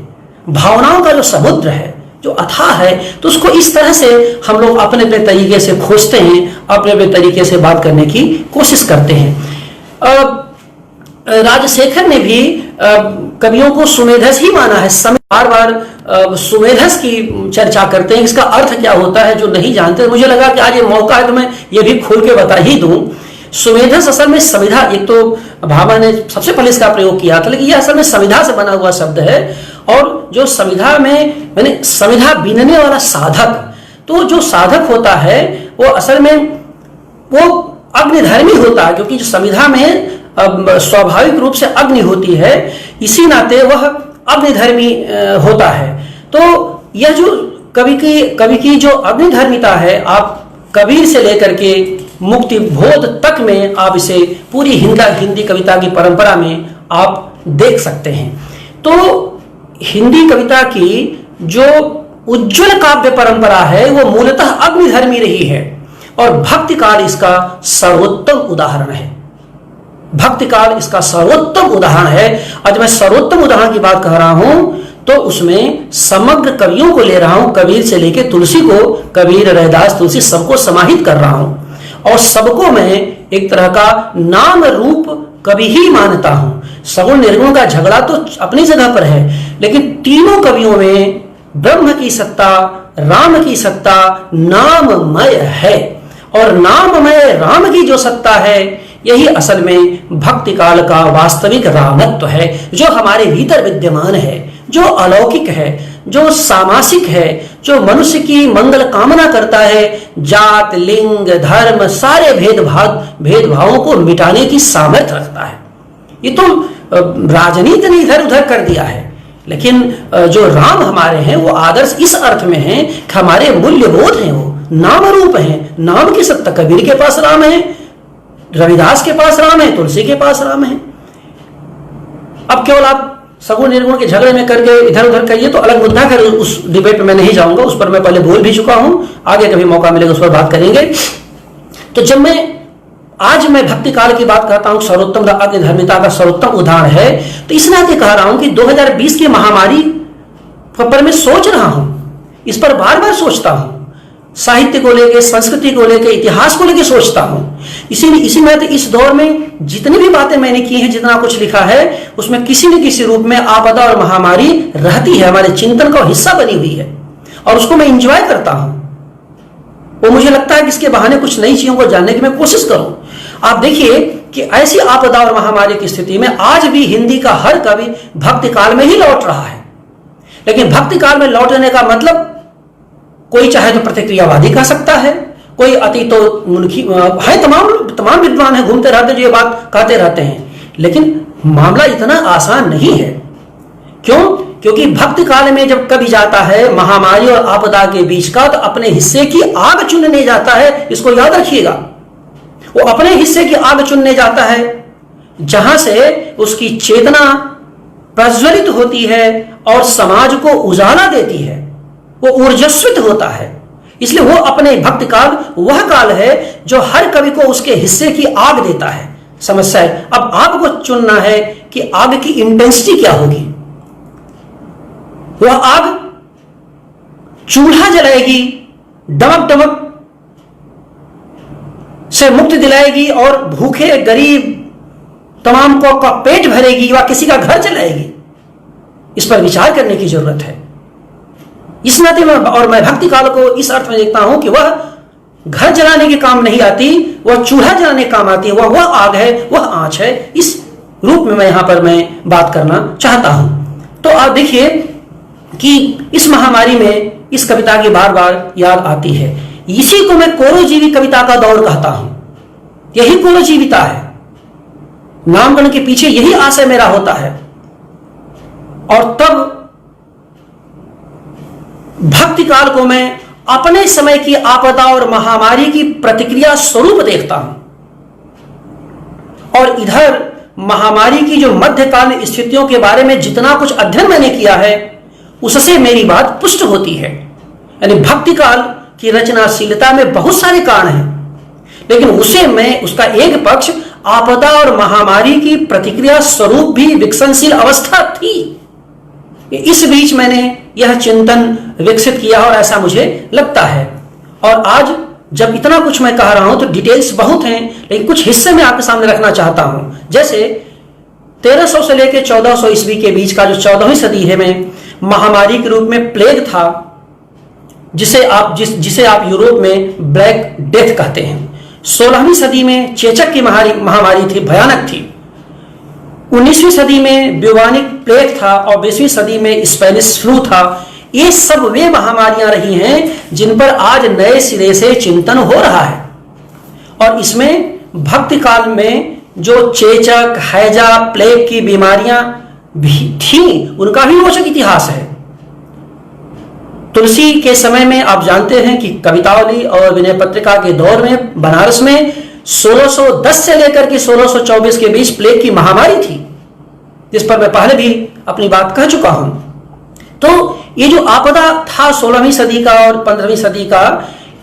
भावनाओं का जो समुद्र है, जो अथाह है, तो उसको इस तरह से हम लोग अपने अपने तरीके से खोजते हैं, अपने अपने तरीके से बात करने की कोशिश करते हैं। राजशेखर ने भी कवियों को सुमेधस ही माना है। समय बार बार सुमेधस की चर्चा करते हैं, इसका अर्थ क्या होता है जो नहीं जानते। मुझे लगा कि आज ये मौका है तो मैं ये भी खोल के बता ही दूं। सुमेधस असल में समिधा, एक तो भाभा ने सबसे पहले इसका प्रयोग किया था, लेकिन यह असल में समिधा से बना हुआ शब्द है। और जो समिधा में मैंने समिधा बीनने वाला साधक, तो जो साधक होता है वो असल में वो अग्निधर्मी होता है, क्योंकि जो समिधा में स्वाभाविक रूप से अग्नि होती है, इसी नाते वह अग्निधर्मी होता है। तो यह जो कवि की जो अग्निधर्मिता है, आप कबीर से लेकर के मुक्ति बोध तक में आप इसे पूरी हिंदी कविता की परंपरा में आप देख सकते हैं। तो हिंदी कविता की जो उज्जवल काव्य परंपरा है वो मूलतः अग्निधर्मी रही है, और भक्ति काल इसका सर्वोत्तम उदाहरण है। भक्ति काल इसका सर्वोत्तम उदाहरण है। आज मैं सर्वोत्तम उदाहरण की बात कह रहा हूं तो उसमें समग्र कवियों को ले रहा हूं, कबीर से लेके तुलसी को, कबीर, रैदास, तुलसी सबको समाहित कर रहा हूं, और सबको मैं एक तरह का नाम रूप कवि ही मानता हूं। सगुण निर्गुण का झगड़ा तो अपनी जगह पर है, लेकिन तीनों कवियों में ब्रह्म की सत्ता, राम की सत्ता नाममय है, और नाममय राम की जो सत्ता है यही असल में भक्ति काल का वास्तविक रामत्व है, जो हमारे भीतर विद्यमान है, जो अलौकिक है, जो सामासिक है, जो मनुष्य की मंगल कामना करता है, जात, लिंग, धर्म, सारे भेदभावों को मिटाने की सामर्थ्य रखता है। ये तो राजनीति ने इधर उधर कर दिया है, लेकिन जो राम हमारे हैं वो आदर्श इस अर्थ में है कि हमारे मूल्यबोध हैं, वो नाम रूप हैं। नाम की सत्ता, कबीर के पास राम है, रविदास के पास राम है, तुलसी के पास राम है। अब केवल आप सगुण निर्गुण के झगड़े में करके इधर उधर करिए तो अलग मुद्दा कर, उस डिबेट में मैं नहीं जाऊंगा, उस पर मैं पहले बोल भी चुका हूं, आगे कभी मौका मिलेगा उस पर बात करेंगे। तो जब आज मैं भक्ति काल की बात करता हूं, सर्वोत्तम अग्निधर्मिता का सर्वोत्तम उदाहरण है, तो इस नाते कह रहा हूं कि 2020 की महामारी पर मैं सोच रहा हूं, इस पर बार बार सोचता हूं, साहित्य को लेके, संस्कृति को लेके, इतिहास को लेके सोचता हूं। इसी में इस दौर में जितनी भी बातें मैंने की हैं, जितना कुछ लिखा है, उसमें किसी न किसी रूप में आपदा और महामारी रहती है, हमारे चिंतन का हिस्सा बनी हुई है, और उसको मैं एंजॉय करता हूं। वो मुझे लगता है कि इसके बहाने कुछ नई चीजों को जानने की मैं कोशिश करूं। आप देखिए कि ऐसी आपदा और महामारी की स्थिति में आज भी हिंदी का हर कवि भक्ति काल में ही लौट रहा है। लेकिन भक्ति काल में लौटने का मतलब कोई चाहे तो प्रतिक्रियावादी कह सकता है, कोई अतीतोन्मुखी है, तमाम विद्वान है, घूमते रहते जो ये बात कहते रहते हैं, लेकिन मामला इतना आसान नहीं है। क्यों? क्योंकि भक्ति काल में जब कभी जाता है महामारी और आपदा के बीच का, तो अपने हिस्से की आग चुनने जाता है। इसको याद रखिएगा, वो अपने हिस्से की आग चुनने जाता है जहां से उसकी चेतना प्रज्वलित होती है और समाज को उजाला देती है, वो ऊर्जस्वित होता है। इसलिए वो अपने भक्ति काल वह काल है जो हर कवि को उसके हिस्से की आग देता है। समस्या है अब आपको चुनना है कि आग की इंटेंसिटी क्या होगी। वह आग चूल्हा जलाएगी, डमक डमक से मुक्ति दिलाएगी और भूखे गरीब तमाम को का पेट भरेगी, वह किसी का घर जलाएगी। इस पर विचार करने की जरूरत है। इस नाते मैं भक्ति काल को इस अर्थ में देखता हूं कि वह घर जलाने के काम नहीं आती, वह चूल्हा जलाने के काम आती है। वह आग है, वह आंच है। इस रूप में मैं यहां पर मैं बात करना चाहता हूं। तो आप देखिए कि इस महामारी में इस कविता की बार बार याद आती है। इसी को मैं कोरोजीवी कविता का दौर कहता हूं। यही कोरोजीविता है। नामकरण के पीछे यही आशय मेरा होता है। और तब भक्ति काल को मैं अपने समय की आपदा और महामारी की प्रतिक्रिया स्वरूप देखता हूं। और इधर महामारी की जो मध्यकालीन स्थितियों के बारे में जितना कुछ अध्ययन मैंने किया है उससे मेरी बात पुष्ट होती है। यानी भक्ति काल की रचनाशीलता में बहुत सारे कारण हैं, लेकिन उसे मैं उसका एक पक्ष आपदा और महामारी की प्रतिक्रिया स्वरूप भी विकसनशील अवस्था थी। इस बीच मैंने यह चिंतन विकसित किया और ऐसा मुझे लगता है। और आज जब इतना कुछ मैं कह रहा हूं तो डिटेल्स बहुत हैं, लेकिन कुछ हिस्से में आपके सामने रखना चाहता हूं। जैसे 1300 से लेकर 1400 ईस्वी के बीच का जो 14वीं सदी है में महामारी के रूप में प्लेग था, जिसे आप यूरोप में ब्लैक डेथ कहते हैं। 16वीं सदी में चेचक की महामारी थी, भयानक थी। 19वीं सदी में ब्यूबानिक प्लेग था और 20वीं सदी में स्पेनिश फ्लू था। ये सब वे महामारियां रही हैं जिन पर आज नए सिरे से चिंतन हो रहा है। और इसमें भक्ति काल में जो चेचक, हैजा, प्लेग की बीमारियां भी थीं, उनका भी रोचक इतिहास है। तुलसी के समय में आप जानते हैं कि कवितावली और विनय पत्रिका के दौर में बनारस में 1610 से लेकर के 1624 के बीच प्लेग की महामारी थी, जिस पर मैं पहले भी अपनी बात कह चुका हूं। तो ये जो आपदा था 16वीं सदी का और 15वीं सदी का,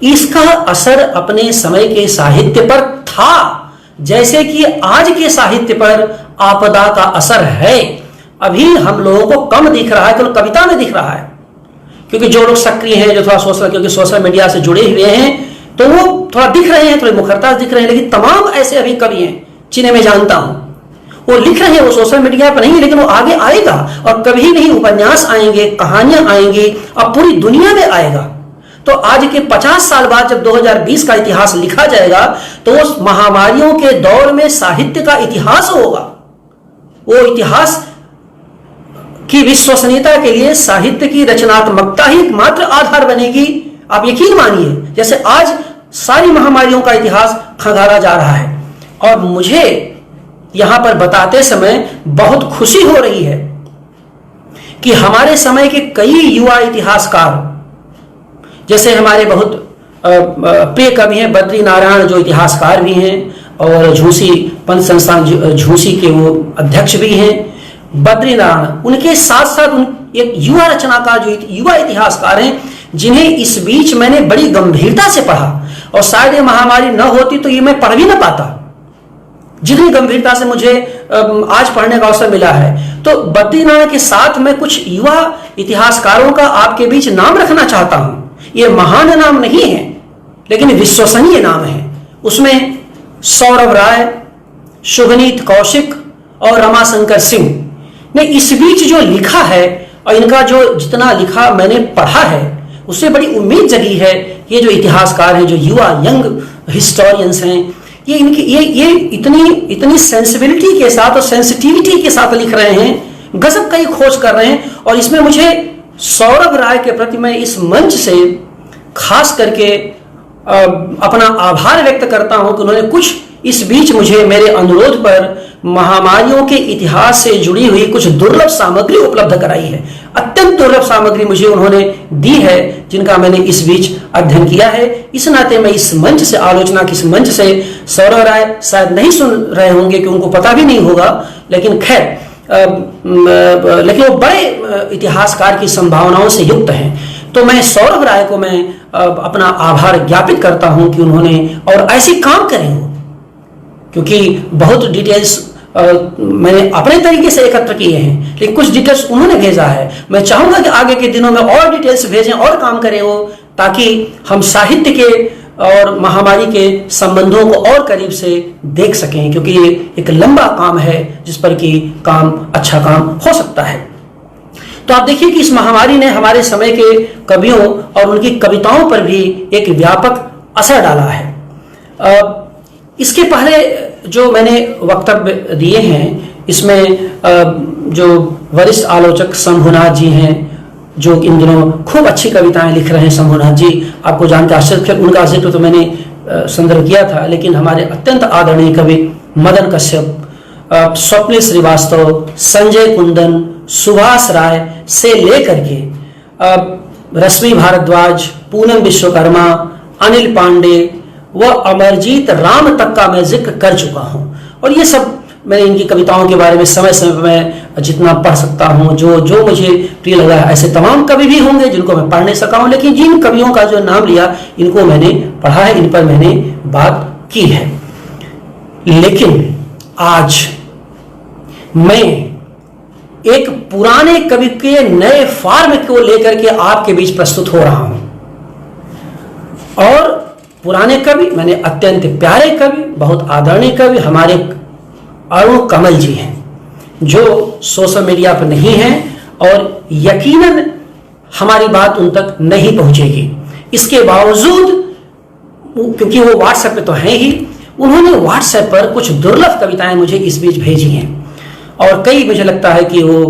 इसका असर अपने समय के साहित्य पर था, जैसे कि आज के साहित्य पर आपदा का असर है। अभी हम लोगों को कम दिख रहा है, केवल कविता में दिख रहा है, क्योंकि जो लोग सक्रिय हैं, जो थोड़ा क्योंकि सोशल मीडिया से जुड़े हुए हैं, तो वो थोड़ा दिख रहे हैं, थोड़े मुखरता दिख रहे हैं। लेकिन तमाम ऐसे अभी कवि हैं जिन्हें मैं जानता हूं, वो लिख रहे हैं, वो सोशल मीडिया पर नहीं, लेकिन वो आगे आएगा और कभी नहीं उपन्यास आएंगे, कहानियां आएंगी और पूरी दुनिया में आएगा। तो आज के 50 साल बाद जब 2020 का इतिहास लिखा जाएगा तो उस महामारियों के दौर में साहित्य का इतिहास होगा। वो इतिहास की विश्वसनीयता के लिए साहित्य की रचनात्मकता ही मात्र आधार बनेगी। आप यकीन मानिए, जैसे आज सारी महामारियों का इतिहास खंगाला जा रहा है। और मुझे यहां पर बताते समय बहुत खुशी हो रही है कि हमारे समय के कई युवा इतिहासकार, जैसे हमारे बहुत प्रिय कवि हैं बद्री नारायण, जो इतिहासकार भी हैं और झूसी पंथ संस्थान झूसी के वो अध्यक्ष भी हैं, बद्री नारायण, उनके साथ साथ एक युवा रचनाकार, जो युवा इतिहासकार हैं, जिन्हें इस बीच मैंने बड़ी गंभीरता से पढ़ा। और शायद ये महामारी न होती तो ये मैं पढ़ भी ना पाता, जितनी गंभीरता से मुझे आज पढ़ने का अवसर मिला है। तो बद्रीनारायण के साथ मैं कुछ युवा इतिहासकारों का आपके बीच नाम रखना चाहता हूं। ये महान नाम नहीं है, लेकिन विश्वसनीय नाम है। उसमें सौरभ राय, शुभनीत कौशिक और रमाशंकर सिंह ने इस बीच जो लिखा है, और इनका जो जितना लिखा मैंने पढ़ा है, उससे बड़ी उम्मीद जगी है। ये जो इतिहासकार हैं, जो युवा यंग हिस्टोरियंस हैं, ये इतनी सेंसिबिलिटी के साथ और सेंसिटिविटी के साथ लिख रहे हैं, गजब का ही खोज कर रहे हैं। और इसमें मुझे सौरभ राय के प्रति मैं इस मंच से खास करके अपना आभार व्यक्त करता हूं कि उन्होंने कुछ इस बीच मुझे मेरे अनुरोध पर महामारियों के इतिहास से जुड़ी हुई कुछ दुर्लभ सामग्री उपलब्ध कराई है। अत्यंत दुर्लभ सामग्री मुझे उन्होंने दी है, जिनका मैंने इस बीच अध्ययन किया है। इस नाते मैं इस मंच से, आलोचना की इस मंच से, सौरभ राय शायद नहीं सुन रहे होंगे कि उनको पता भी नहीं होगा, लेकिन खैर, लेकिन वो बड़े इतिहासकार की संभावनाओं से युक्त हैं। तो मैं सौरभ राय को मैं अपना आभार ज्ञापित करता हूं कि उन्होंने और ऐसी काम करें वो, क्योंकि बहुत डिटेल्स मैंने अपने तरीके से एकत्र किए हैं, लेकिन कुछ डिटेल्स उन्होंने भेजा है। मैं चाहूंगा कि आगे के दिनों में और डिटेल्स भेजें और काम करें वो, ताकि हम साहित्य के और महामारी के संबंधों को और करीब से देख सकें, क्योंकि ये एक लंबा काम है जिस पर कि अच्छा काम हो सकता है। तो आप देखिए कि इस महामारी ने हमारे समय के कवियों और उनकी कविताओं पर भी एक व्यापक असर डाला है। इसके पहले जो मैंने वक्तव्य दिए हैं, इसमें जो वरिष्ठ आलोचक शंभुनाथ जी हैं, जो इन दिनों खूब अच्छी कविताएं लिख रहे हैं, शंभुनाथ जी, आपको जानकर आश्चर्य, उनका जिक्र तो मैंने संदर्भ किया था, लेकिन हमारे अत्यंत आदरणीय कवि मदन कश्यप, स्वप्निल श्रीवास्तव, संजय कुंदन, सुभाष राय से लेकर के रश्मि भारद्वाज, पूनम विश्वकर्मा, अनिल पांडे व अमरजीत राम तक का मैं जिक्र कर चुका हूं। और ये सब मैंने इनकी कविताओं के बारे में समय समय पर मैं जितना पढ़ सकता हूँ, जो जो मुझे प्रिय लगा है। ऐसे तमाम कवि भी होंगे जिनको मैं पढ़ नहीं सका हूँ, लेकिन जिन कवियों का जो नाम लिया इनको मैंने पढ़ा है, इन पर मैंने बात की है। लेकिन आज मैं एक पुराने कवि के नए फॉर्म को लेकर के आपके बीच प्रस्तुत हो रहा हूं। और पुराने कवि मैंने अत्यंत प्यारे कवि, बहुत आदरणीय कवि हमारे अरुण कमल जी हैं, जो सोशल मीडिया पर नहीं हैं और यकीनन हमारी बात उन तक नहीं पहुंचेगी। इसके बावजूद, क्योंकि वो व्हाट्सएप पे तो हैं ही, उन्होंने व्हाट्सएप पर कुछ दुर्लभ कविताएं मुझे इस बीच भेजी हैं और कई, मुझे लगता है कि वो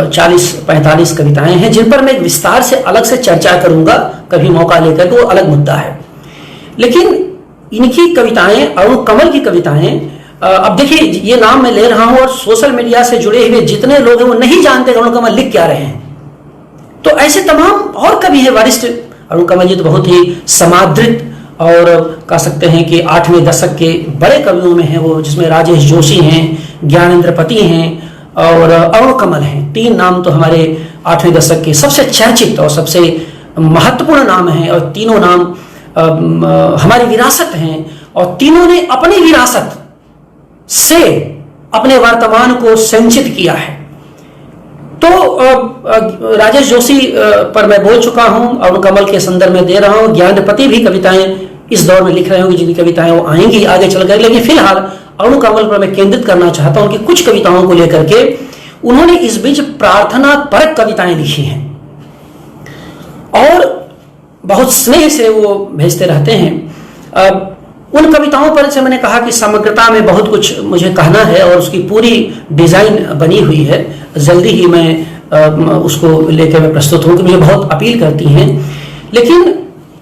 40-45 कविताएं हैं जिन पर मैं विस्तार से अलग से चर्चा करूंगा कभी मौका लेकर के, वो अलग मुद्दा है। लेकिन इनकी कविताएं, अरुण कमल की कविताएं, अब देखिए ये नाम मैं ले रहा हूं और सोशल मीडिया से जुड़े हुए जितने लोग हैं वो नहीं जानते अरुण कमल लिख क्या रहे हैं। तो ऐसे तमाम और कवि हैं वरिष्ठ। अरुण कमल जी तो बहुत ही समादृत और कह सकते हैं कि 8वें दशक के बड़े कवियों में हैं वो, जिसमें राजेश जोशी हैं, ज्ञानेंद्र पति हैं और अरुण कमल हैं। 3 नाम तो हमारे 8वें दशक के सबसे चर्चित और सबसे महत्वपूर्ण नाम हैं और तीनों नाम हमारी विरासत हैं और तीनों ने अपनी विरासत से अपने वर्तमान को संचित किया है। तो राजेश जोशी पर मैं बोल चुका हूं, अरुण कमल के संदर्भ में दे रहा हूं। ज्ञानेंद्र पति भी कविताएं इस दौर में लिख रहे होंगे, जिनकी कविताएं वो आएंगी आगे चलकर, लेकिन फिलहाल अरुण कमल पर मैं केंद्रित करना चाहता हूं। उनकी कुछ कविताओं को लेकर के उन्होंने इस बीच प्रार्थना परक कविताएं लिखी हैं और बहुत स्नेह से वो भेजते रहते हैं। उन कविताओं पर से मैंने कहा कि समग्रता में बहुत कुछ मुझे कहना है और उसकी पूरी डिजाइन बनी हुई है। जल्दी ही मैं उसको लेकर मैं प्रस्तुत हूं कि मुझे बहुत अपील करती हैं। लेकिन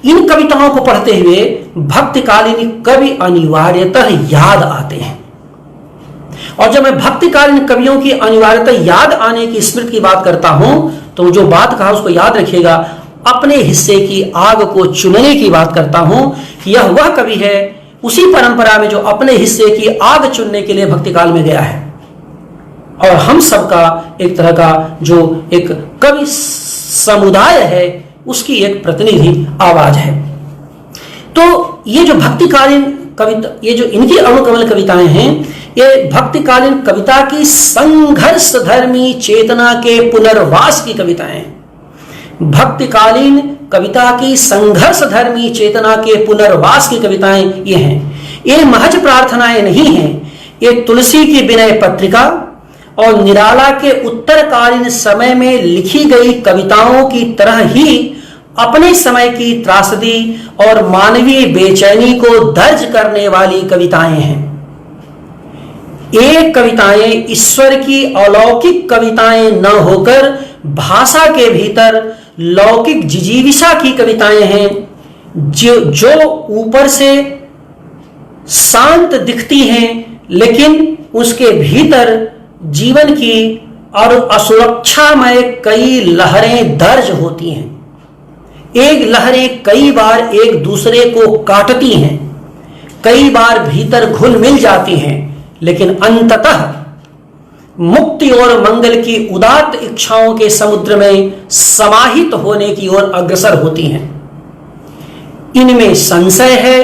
इन कविताओं को पढ़ते हुए भक्तिकालीन कवि अनिवार्यतः याद आते हैं। और जब मैं भक्तिकालीन कवियों की अनिवार्यतः याद आने की स्मृति की बात करता हूं, तो जो बात कहा उसको याद रखिएगा, अपने हिस्से की आग को चुनने की बात करता हूं कि यह वह कवि है उसी परंपरा में जो अपने हिस्से की आग चुनने के लिए भक्तिकाल में गया है। और हम सबका एक तरह का जो एक कवि समुदाय है उसकी एक प्रतिनिधि आवाज है। तो ये जो भक्तिकालीन कविता, ये जो इनकी अरुण कमल कविताएं हैं, ये भक्तिकालीन कविता की संघर्ष धर्मी चेतना के पुनर्वास की कविताएं हैं। भक्तिकालीन कविता की संघर्ष धर्मी चेतना के पुनर्वास की कविताएं ये हैं। ये महज प्रार्थनाएं नहीं हैं, ये तुलसी की विनय पत्रिका और निराला के उत्तरकालीन समय में लिखी गई कविताओं की तरह ही अपने समय की त्रासदी और मानवीय बेचैनी को दर्ज करने वाली कविताएं हैं। ये कविताएं ईश्वर की अलौकिक कविताएं न होकर भाषा के भीतर लौकिक जिजीविषा की कविताएं हैं, जो ऊपर से शांत दिखती हैं लेकिन उसके भीतर जीवन की और असुरक्षामय कई लहरें दर्ज होती हैं। एक लहरें कई बार एक दूसरे को काटती हैं, कई बार भीतर घुल मिल जाती हैं, लेकिन अंततः मुक्ति और मंगल की उदात्त इच्छाओं के समुद्र में समाहित होने की ओर अग्रसर होती हैं। इनमें संशय है,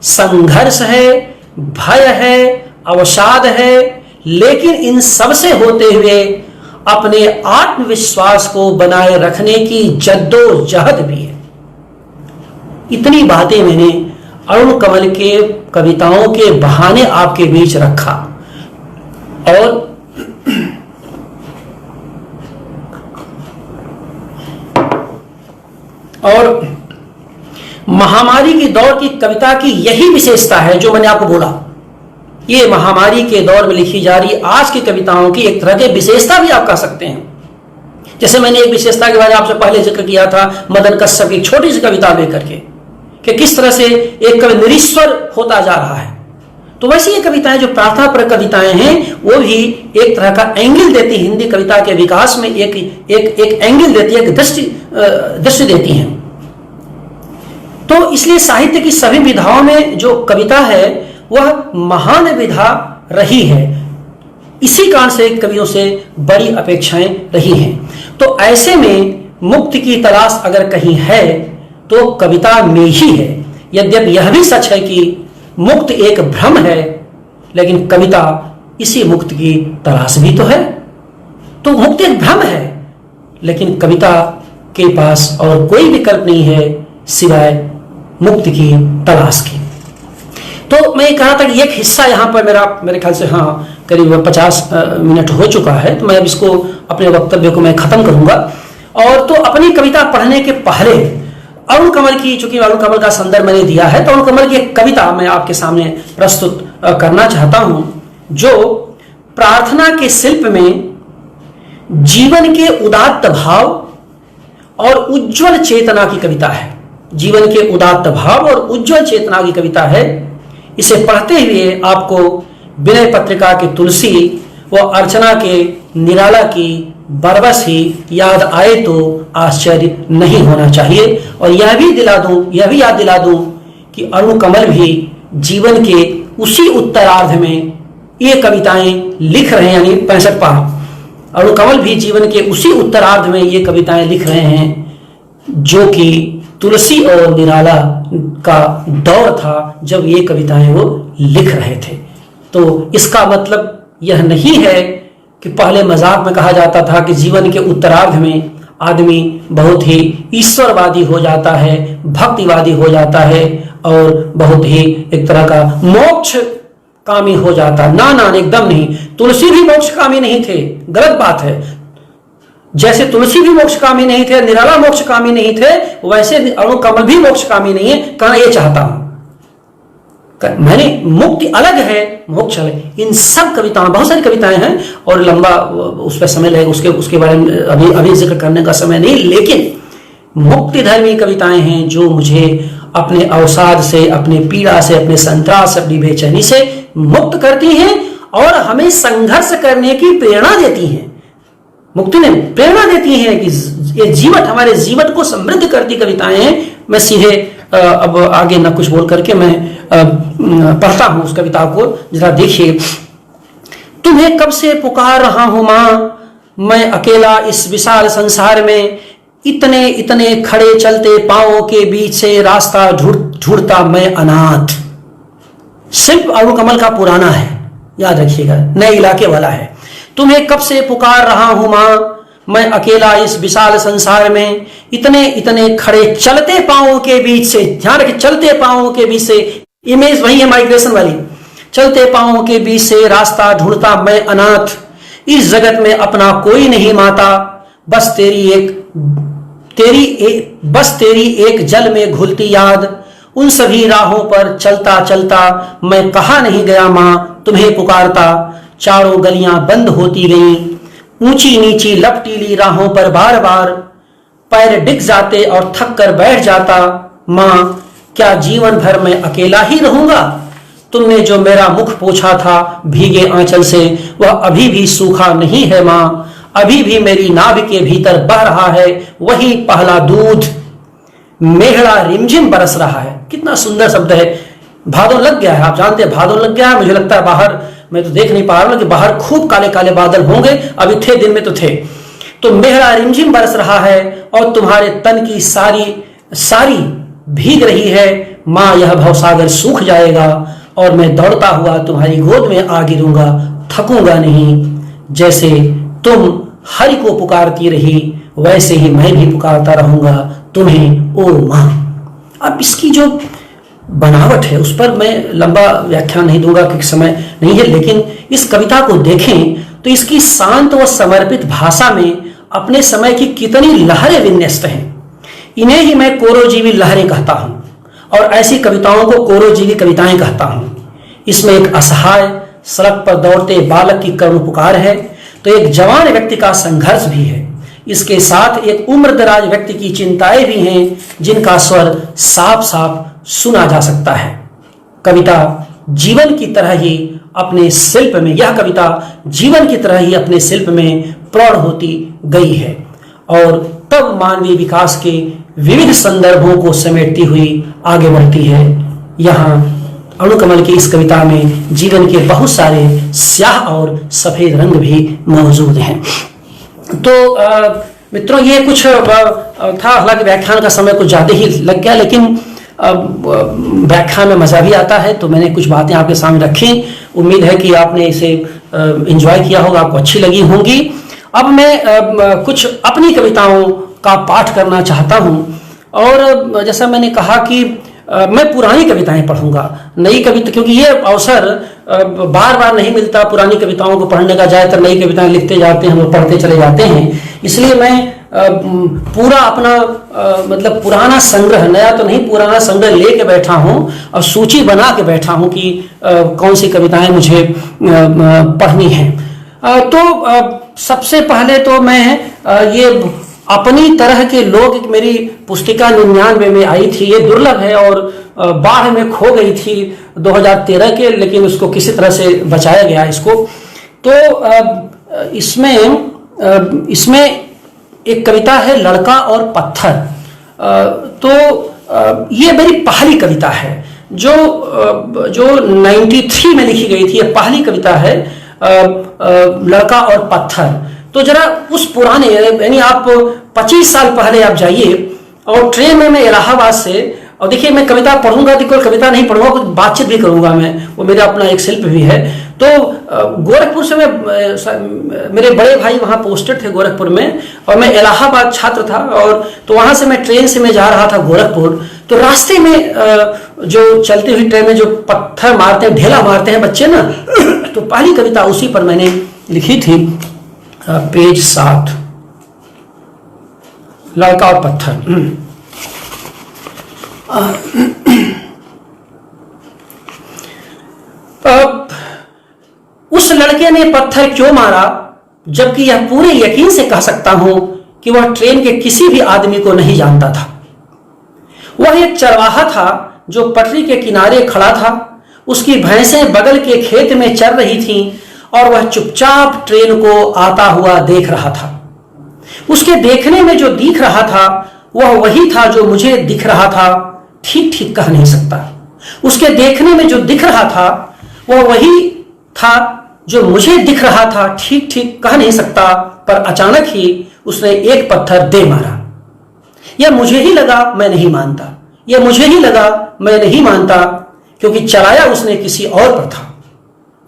संघर्ष है, भय है, अवसाद है, लेकिन इन सब से होते हुए अपने आत्मविश्वास को बनाए रखने की जद्दोजहद भी है। इतनी बातें मैंने अरुण कमल के कविताओं के बहाने आपके बीच रखा। और महामारी के दौर की कविता की यही विशेषता है जो मैंने आपको बोला। ये महामारी के दौर में लिखी जा रही आज की कविताओं की एक तरह की विशेषता भी आप कह सकते हैं। जैसे मैंने एक विशेषता के बारे में आपसे पहले जिक्र किया था, मदन कश्यप की छोटी सी कविता लेकर के कि किस तरह से एक कवि निरीश्वर होता जा रहा है। तो वैसे ये कविताएं जो प्रार्थना पर कविताएं हैं वो भी एक तरह का एंगल देती है, हिंदी कविता के विकास में एक एंगल देती है, एक दृष्टि देती हैं। तो इसलिए साहित्य की सभी विधाओं में जो कविता है वह महान विधा रही है। इसी कारण से कवियों से बड़ी अपेक्षाएं रही हैं। तो ऐसे में मुक्ति की तलाश अगर कहीं है तो कविता में ही है। यद्यपि यह भी सच है कि मुक्ति एक भ्रम है, लेकिन कविता इसी मुक्ति की तलाश भी तो है। तो मुक्ति एक भ्रम है, लेकिन कविता के पास और कोई विकल्प नहीं है सिवाय मुक्ति की तलाश की। तो मैं कहा था कि एक हिस्सा यहाँ पर मेरे ख्याल से करीब 50 मिनट हो चुका है, तो मैं अब इसको अपने वक्तव्य को मैं खत्म करूंगा। और तो अपनी कविता पढ़ने के पहले अरुण कमल की, चूंकि अरुण कमल का संदर्भ मैंने दिया है, तो अरुण कमल की एक कविता मैं आपके सामने प्रस्तुत करना चाहता हूं, जो प्रार्थना के शिल्प में जीवन के उदात्त भाव और उज्जवल चेतना की कविता है। जीवन के उदात्त भाव और उज्जवल चेतना की कविता है। इसे पढ़ते हुए आपको विनय पत्रिका के तुलसी व अर्चना के निराला की बरबस ही याद आए तो आश्चर्य नहीं होना चाहिए। और यह भी याद दिला दूं कि अरुण कमल भी जीवन के उसी उत्तरार्ध में ये कविताएं लिख रहे हैं, यानी 65 पाठ। अरुण कमल भी जीवन के उसी उत्तरार्ध में ये कविताएं लिख रहे हैं, जो कि तुलसी और निराला का दौर था जब ये कविताएं वो लिख रहे थे। तो इसका मतलब यह नहीं है कि पहले मजाक में कहा जाता था कि जीवन के उत्तरार्ध में आदमी बहुत ही ईश्वरवादी हो जाता है, भक्तिवादी हो जाता है और बहुत ही एक तरह का मोक्ष कामी हो जाता। ना, एकदम नहीं। तुलसी भी मोक्ष कामी नहीं थे, गलत बात है। जैसे तुलसी भी मोक्ष कामी नहीं थे, निराला मोक्ष कामी नहीं थे, वैसे अरुण कमल भी मोक्ष कामी नहीं है। कहना ये चाहता हूं, मैंने मुक्ति अलग है, मोक्ष अलग। इन सब कविताओं, बहुत सारी कविताएं हैं और लंबा उस पर समय लगेगा, उसके बारे में अभी जिक्र करने का समय नहीं, लेकिन मुक्ति धर्मी कविताएं हैं जो मुझे अपने अवसाद से, अपने पीड़ा से, अपने संतरास से, अपनी बेचैनी से मुक्त करती हैं और हमें संघर्ष करने की प्रेरणा देती हैं। मुक्ति ने प्रेरणा देती हैं कि ये जीवट, हमारे जीवट को समृद्ध करती कविताएं हैं। मैं सीधे अब आगे न कुछ बोल करके मैं पढ़ता हूं उस कविता को, जरा देखिए। तुम्हें कब से पुकार रहा हूं मां, मैं अकेला इस विशाल संसार में, इतने इतने खड़े चलते पांवों के बीच से रास्ता ढूंढता मैं अनाथ। सिर्फ अरुण कमल का पुराना है, याद रखिएगा, नए इलाके वाला है। तुम्हें कब से पुकार रहा हूं मां, मैं अकेला इस विशाल संसार में, इतने इतने खड़े चलते पांवों के बीच से, ध्यान रखिए, चलते पांवों के बीच से, इमेज वही है माइग्रेशन वाली। चलते पांवों के बीच से रास्ता ढूंढता मैं अनाथ, इस जगत में अपना कोई नहीं माता, बस तेरी एक जल में घुलती याद, उन सभी राहों पर चलता चलता मैं कहा नहीं गया मां, तुम्हें पुकारता। चारों गलियां बंद होती गईं, ऊंची नीची लपटीली राहों पर बार बार पैर डिग जाते और थक कर बैठ जाता। मां, क्या जीवन भर मैं अकेला ही रहूंगा? तुमने जो मेरा मुख पोंछा था भीगे आंचल से, वह अभी भी सूखा नहीं है मां, अभी भी मेरी नाभ के भीतर बह रहा है वही पहला दूध। मेहड़ा रिमझिम बरस रहा है। कितना सुंदर शब्द है। भादों लग गया है, आप जानते हैं भादों लग गया है। मुझे लगता है बाहर, मैं तो देख नहीं पा रहा हूं कि बाहर खूब काले काले बादल होंगे, अभी थे, दिन में तो थे। तो मेहड़ा रिमझिम बरस रहा है और तुम्हारे तन की सारी भीग रही है मां, यह भवसागर सूख जाएगा और मैं दौड़ता हुआ तुम्हारी गोद में आ गिरूंगा, थकूंगा नहीं। जैसे तुम हरि को पुकारती रही वैसे ही मैं भी पुकारता रहूंगा तुम्हें ओ मां। अब इसकी जो बनावट है उस पर मैं लंबा व्याख्यान नहीं दूंगा क्योंकि समय नहीं है, लेकिन इस कविता को देखें तो इसकी शांत व समर्पित भाषा में अपने समय की कितनी लहरें विन्यस्त हैं। इन्हें ही मैं कोरोजीवी लहरें कहता हूं और ऐसी कविताओं को कोरोजीवी कविताएं कहता हूं। इसमें एक असहाय सड़क पर दौड़ते बालक की करुण पुकार है तो एक जवान व्यक्ति का संघर्ष भी है। इसके साथ एक उम्रदराज व्यक्ति की चिंताएं भी हैं जिनका स्वर साफ साफ सुना जा सकता है। कविता जीवन की तरह ही अपने शिल्प में, यह कविता जीवन की तरह ही अपने शिल्प में प्रौढ़ होती गई है और तब मानवीय विकास के विविध संदर्भों को समेटती हुई आगे बढ़ती है। यहाँ अणुकमल की इस कविता में जीवन के बहुत सारे स्याह और सफ़ेद रंग भी मौजूद हैं। तो मित्रों, ये कुछ था, हालांकि व्याख्यान का समय कुछ ज़्यादा ही लग गया, लेकिन व्याख्यान में मज़ा भी आता है, तो मैंने कुछ बातें आपके सामने रखी। उम्मीद है कि आपने इसे एंजॉय किया होगा, आपको अच्छी लगी होंगी। अब मैं कुछ अपनी कविताओं का पाठ करना चाहता हूँ, और जैसा मैंने कहा कि मैं पुरानी कविताएं पढ़ूंगा, नई कविता, क्योंकि ये अवसर बार बार नहीं मिलता पुरानी कविताओं को पढ़ने का। ज़्यादातर नई कविताएं लिखते जाते हैं और पढ़ते चले जाते हैं, इसलिए मैं पूरा अपना मतलब पुराना संग्रह, नया तो नहीं, पुराना संग्रह लेके बैठा हूँ और सूची बना के बैठा हूँ कि कौन सी कविताएं मुझे पढ़नी हैं। तो सबसे पहले तो मैं ये अपनी तरह के लोग, मेरी पुस्तिका 99 में आई थी, ये दुर्लभ है और बाढ़ में खो गई थी 2013 के, लेकिन उसको किसी तरह से बचाया गया इसको। तो इसमें एक कविता है लड़का और पत्थर। तो ये मेरी पहली कविता है जो 93 में लिखी गई थी। ये पहली कविता है लड़का और पत्थर। तो जरा उस पुराने, यानी आप 25 साल पहले आप जाइए और ट्रेन में मैं इलाहाबाद से, और देखिए मैं कविता पढ़ूंगा तो कोई कविता नहीं पढ़ूंगा, कुछ बातचीत भी करूंगा मैं, वो मेरा अपना एक शिल्प भी है। तो गोरखपुर से मेरे बड़े भाई वहाँ पोस्टेड थे गोरखपुर में, और मैं इलाहाबाद छात्र था, और तो वहाँ से मैं ट्रेन से मैं जा रहा था गोरखपुर। तो रास्ते में जो चलती हुई ट्रेन में जो पत्थर मारते हैं, ढेला मारते हैं बच्चे ना, तो पहली कविता उसी पर मैंने लिखी थी, पेज 7, लड़का और पत्थर। उस लड़के ने पत्थर क्यों मारा, जबकि यह पूरे यकीन से कह सकता हूं कि वह ट्रेन के किसी भी आदमी को नहीं जानता था। वह एक चरवाहा था जो पटरी के किनारे खड़ा था। उसकी भैंसें बगल के खेत में चर रही थीं और वह चुपचाप ट्रेन को आता हुआ देख रहा था। उसके देखने में जो दिख रहा था वह वही था जो मुझे दिख रहा था, ठीक ठीक कह नहीं सकता। उसके देखने में जो दिख रहा था वह वही था जो मुझे दिख रहा था, ठीक ठीक कह नहीं सकता। पर अचानक ही उसने एक पत्थर दे मारा। यह मुझे ही लगा, मैं नहीं मानता। यह मुझे ही लगा, मैं नहीं मानता, क्योंकि चलाया उसने किसी और पर था,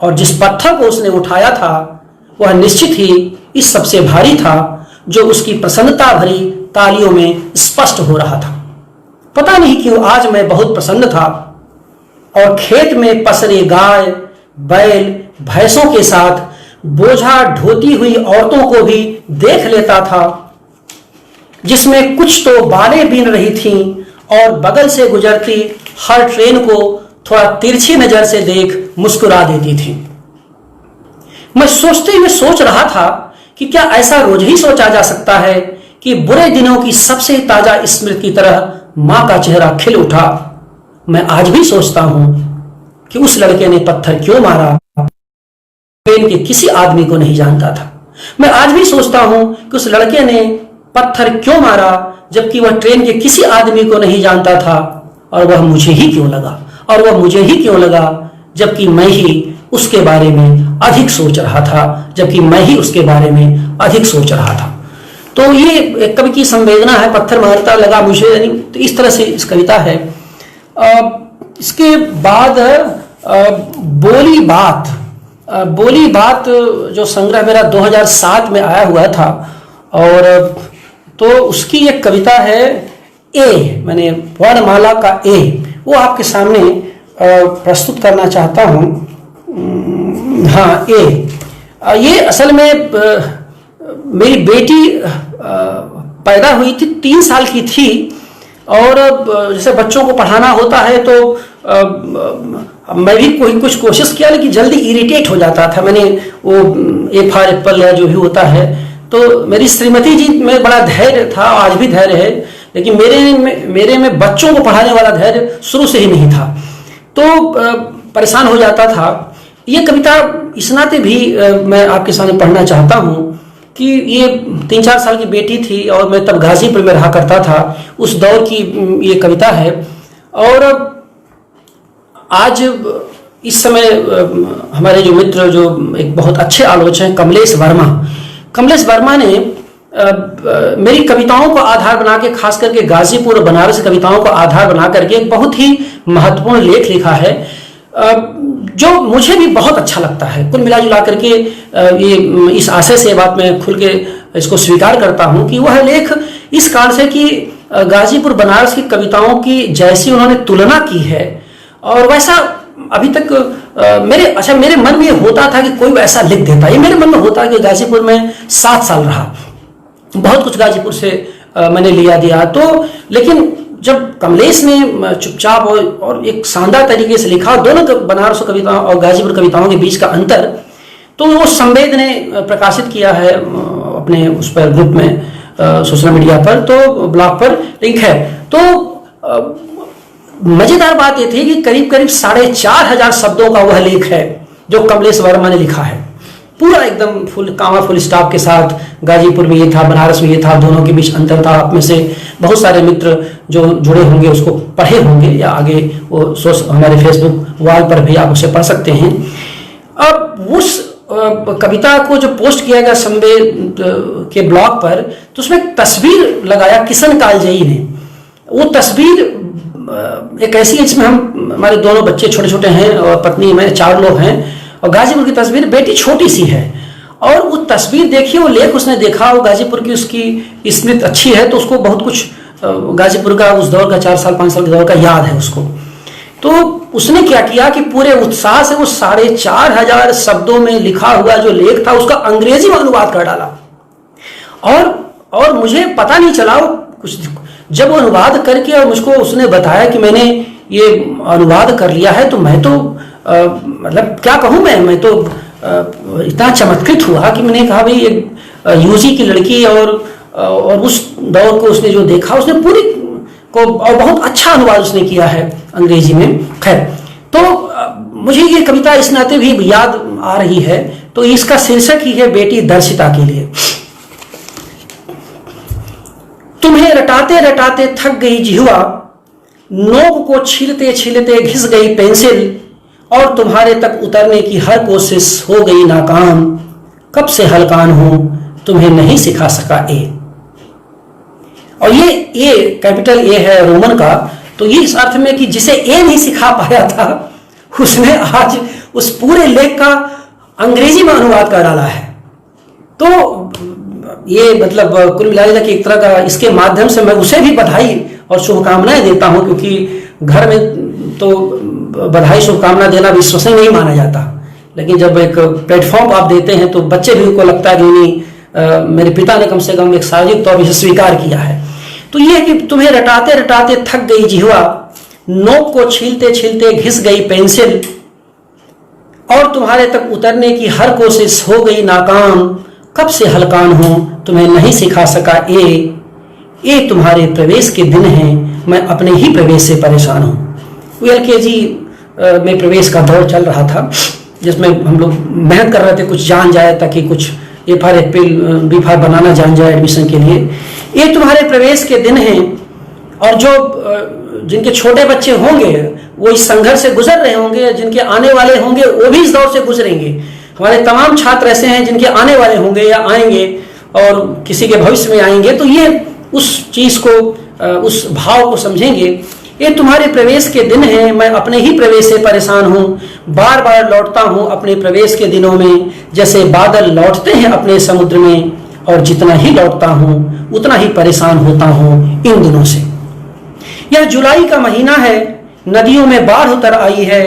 और जिस पत्थर को उसने उठाया था वह निश्चित ही इस सबसे भारी था जो उसकी प्रसन्नता भरी तालियों में स्पष्ट हो रहा था। पता नहीं क्यों आज मैं बहुत प्रसन्न था और खेत में पसरे गाय, बैल, भैंसों के साथ बोझा ढोती हुई औरतों को भी देख लेता था, जिसमें कुछ तो बालें बीन रही थीं और बगल से गुजरती हर ट्रेन को थोड़ा तिरछी नजर से देख मुस्कुरा देती थी। मैं सोचते हुए सोच रहा था कि क्या ऐसा रोज ही सोचा जा सकता है कि बुरे दिनों की सबसे ताजा स्मृति की तरह मां का चेहरा खिल उठा। मैं आज भी सोचता हूं कि उस लड़के ने पत्थर क्यों मारा, ट्रेन के किसी आदमी को नहीं जानता था। मैं आज भी सोचता हूं कि उस लड़के ने पत्थर क्यों मारा, जबकि वह ट्रेन के किसी आदमी को नहीं जानता था, और वह मुझे ही क्यों लगा, और वह मुझे ही क्यों लगा, जबकि मैं ही उसके बारे में अधिक सोच रहा था, जबकि मैं ही उसके बारे में अधिक सोच रहा था। तो ये एक कवि की संवेदना है, पत्थर मारता लगा मुझे, यानी तो इस तरह से इस कविता है। इसके बाद बोली बात जो संग्रह मेरा 2007 में आया हुआ था, और तो उसकी एक कविता है ए, मैंने वर्णमाला का ए, वो आपके सामने प्रस्तुत करना चाहता हूँ। हाँ, ए, ये असल में मेरी बेटी पैदा हुई थी, 3 साल की थी, और जैसे बच्चों को पढ़ाना होता है तो मैं भी कुछ कोशिश किया, लेकिन जल्दी इरिटेट हो जाता था। मैंने वो ए फॉर एप्पल या जो भी होता है, तो मेरी श्रीमती जी में बड़ा धैर्य था, आज भी धैर्य है, लेकिन मेरे में बच्चों को पढ़ाने वाला धैर्य शुरू से ही नहीं था, तो परेशान हो जाता था। ये कविता इस नाते भी मैं आपके सामने पढ़ना चाहता हूँ कि ये 3-4 साल की बेटी थी और मैं तब गाजीपुर में रहा करता था, उस दौर की ये कविता है। और आज इस समय हमारे जो मित्र, जो एक बहुत अच्छे आलोचक हैं कमलेश वर्मा ने मेरी कविताओं को आधार बना के, खास करके गाजीपुर और बनारस कविताओं को आधार बना करके एक बहुत ही महत्वपूर्ण लेख लिखा है, जो मुझे भी बहुत अच्छा लगता है। कुल मिला जुला करके ये इस आशय से बात मैं खुल के इसको स्वीकार करता हूं कि वह लेख इस कारण से कि गाजीपुर बनारस की कविताओं की जैसी उन्होंने तुलना की है, और वैसा अभी तक मेरे मन में होता था कि कोई वैसा लिख देता। ये मेरे मन में होता है कि गाजीपुर में 7 साल रहा, बहुत कुछ गाजीपुर से मैंने लिया दिया, तो लेकिन जब कमलेश ने चुपचाप और एक शानदार तरीके से लिखा दोनों बनारस कविताओं और गाजीपुर कविताओं के बीच का अंतर, तो वो संवेद ने प्रकाशित किया है अपने उस पर ग्रुप में, सोशल मीडिया पर, तो ब्लॉग पर लिंक है। तो मजेदार बात यह थी कि करीब करीब 4,500 शब्दों का वह लेख है जो कमलेश वर्मा ने लिखा है, पूरा एकदम फुल स्टॉप के साथ। गाजीपुर में ये था, बनारस में ये था, दोनों के बीच अंतर था। आप में से बहुत सारे मित्र जो जुड़े होंगे उसको पढ़े होंगे, या आगे वो हमारे फेसबुक वॉल पर भी आप उसे पढ़ सकते हैं। अब उस कविता को जो पोस्ट किया गया संवेद के ब्लॉग पर, तो उसमें तस्वीर लगाया किशन कालजई ने। वो तस्वीर एक ऐसी है जिसमें हमारे दोनों बच्चे छोटे छोटे हैं और पत्नी, मैं 4 लोग हैं, और गाजीपुर की तस्वीर, बेटी छोटी सी है, और वो तस्वीर देखिए, वो लेख उसने देखा, वो गाजीपुर की उसकी स्मृति अच्छी है, तो उसको बहुत कुछ गाजीपुर का उस दौर का 4 साल 5 साल के दौर का याद है उसको। तो उसने क्या किया कि पूरे उत्साह से वो 4,500 शब्दों में लिखा हुआ जो लेख था उसका अंग्रेजी में अनुवाद कर डाला, और मुझे पता नहीं चला कुछ, जब वो अनुवाद करके और मुझको उसने बताया कि मैंने ये अनुवाद कर लिया है, तो मैं तो मतलब क्या कहूँ, मैं तो इतना चमत्कृत हुआ कि मैंने कहा भाई एक यूजी की लड़की और उस दौर को उसने जो देखा, उसने पूरी को, और बहुत अच्छा अनुवाद उसने किया है अंग्रेजी में। खैर, तो मुझे ये कविता इस नाते भी याद आ रही है, तो इसका शीर्षक ही है बेटी दर्शिता के लिए। तुम्हें रटाते रटाते थक गई जिह्वा, नोक को छीलते छीलते घिस गई पेंसिल, और तुम्हारे तक उतरने की हर कोशिश हो गई नाकाम। कब से हलकान हूं, तुम्हें नहीं सिखा सका ए। और ये कैपिटल ए है रोमन का, तो ये इस अर्थ में कि जिसे ए नहीं सिखा पाया था, उसने आज उस पूरे लेख का अंग्रेजी में अनुवाद कर डाला है। तो ये मतलब कुल मिलाकर कि एक तरह का, इसके माध्यम से मैं उसे भी बधाई और शुभकामनाएं देता हूं, क्योंकि घर में तो बधाई शुभकामना देना विश्वसनीय नहीं माना जाता, लेकिन जब एक प्लेटफॉर्म आप देते हैं तो बच्चे भी को लगता है कि नहीं, मेरे पिता ने कम से कम एक सार्वजनिक तौर पर स्वीकार किया है। तो ये कि तुम्हें रटाते रटाते थक गई जिह्वा, नोक को छीलते छीलते घिस गई पेंसिल, और तुम्हारे तक उतरने की हर कोशिश हो गई नाकाम। कब से हलकान हूं, तुम्हें नहीं सिखा सका ए तुम्हारे प्रवेश के दिन हैं, मैं अपने ही प्रवेश से परेशान हूं। LKG में प्रवेश का दौर चल रहा था, जिसमें हम लोग मेहनत कर रहे थे कुछ जान जाए, ताकि कुछ FR FPL B.Pharm बनाना जान जाए एडमिशन के लिए। ये तुम्हारे प्रवेश के दिन हैं, और जो जिनके छोटे बच्चे होंगे वो इस संघर्ष से गुजर रहे होंगे, जिनके आने वाले होंगे वो भी इस दौर से गुजरेंगे। हमारे तमाम छात्र ऐसे हैं जिनके आने वाले होंगे या आएंगे, और किसी के भविष्य में आएंगे, तो ये उस चीज को, उस भाव को समझेंगे। ये तुम्हारे प्रवेश के दिन हैं, मैं अपने ही प्रवेश से परेशान हूँ, बार बार लौटता हूँ अपने प्रवेश के दिनों में, जैसे बादल लौटते हैं अपने समुद्र में, और जितना ही लौटता हूँ उतना ही परेशान होता हूँ इन दिनों से। यह जुलाई का महीना है, नदियों में बाढ़ उतर आई है,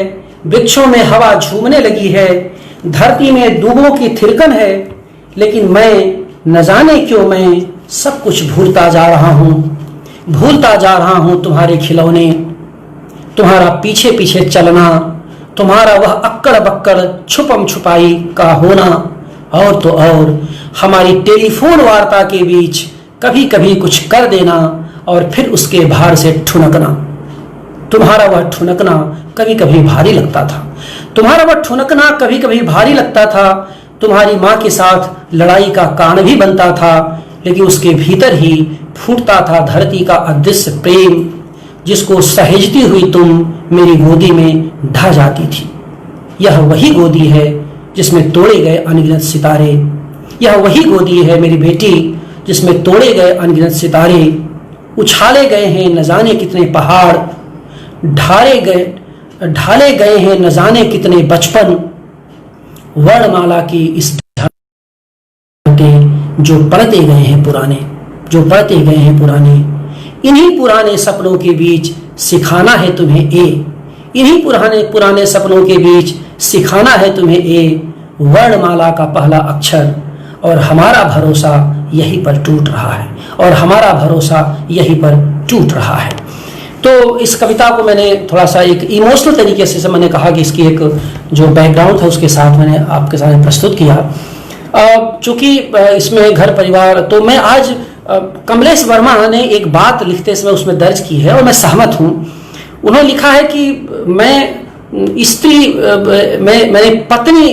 वृक्षों में हवा झूमने लगी है, धरती में दूबों की थिरकन है, लेकिन मैं न जाने क्यों मैं सब कुछ भूलता जा रहा हूँ तुम्हारे खिलौने, तुम्हारा पीछे पीछे चलना, तुम्हारा वह अक्कड़ बक्कड़ छुपम छुपाई का होना, और तो और हमारी टेलीफोन वार्ता के बीच कभी कभी कुछ कर देना, और फिर उसके भार से ठुनकना। तुम्हारा वह ठुनकना कभी कभी भारी लगता था, तुम्हारी माँ के साथ लड़ाई का कारण भी बनता था, लेकिन उसके भीतर ही फूटता था धरती का अदृश्य प्रेम। जिसको सहेजती हुई तुम मेरी गोदी में ढह जाती थी। यह वही गोदी है जिसमें तोड़े गए अनगिनत सितारे। यह वही गोदी है मेरी बेटी जिसमें तोड़े गए अनगिनत सितारे। उछाले गए हैं न जाने कितने पहाड़, ढाले गए हैं न जाने कितने बचपन। वर्णमाला की इस जो पढ़ते गए हैं पुराने, जो पढ़ते गए हैं पुराने। इन्हीं पुराने सपनों के बीच सिखाना है तुम्हें ए, इन्हीं पुराने सपनों के बीच सिखाना है तुम्हें ए, वर्णमाला का पहला अक्षर। और हमारा भरोसा यहीं पर टूट रहा है, और हमारा भरोसा यहीं पर टूट रहा है। तो इस कविता को मैंने थोड़ा सा एक इमोशनल तरीके से मैंने कहा कि इसकी एक जो बैकग्राउंड था उसके साथ मैंने आपके सामने प्रस्तुत किया। चूंकि इसमें घर परिवार, तो मैं आज कमलेश वर्मा ने एक बात लिखते समय उसमें दर्ज की है और मैं सहमत हूँ। उन्होंने लिखा है कि मैं स्त्री, मैंने पत्नी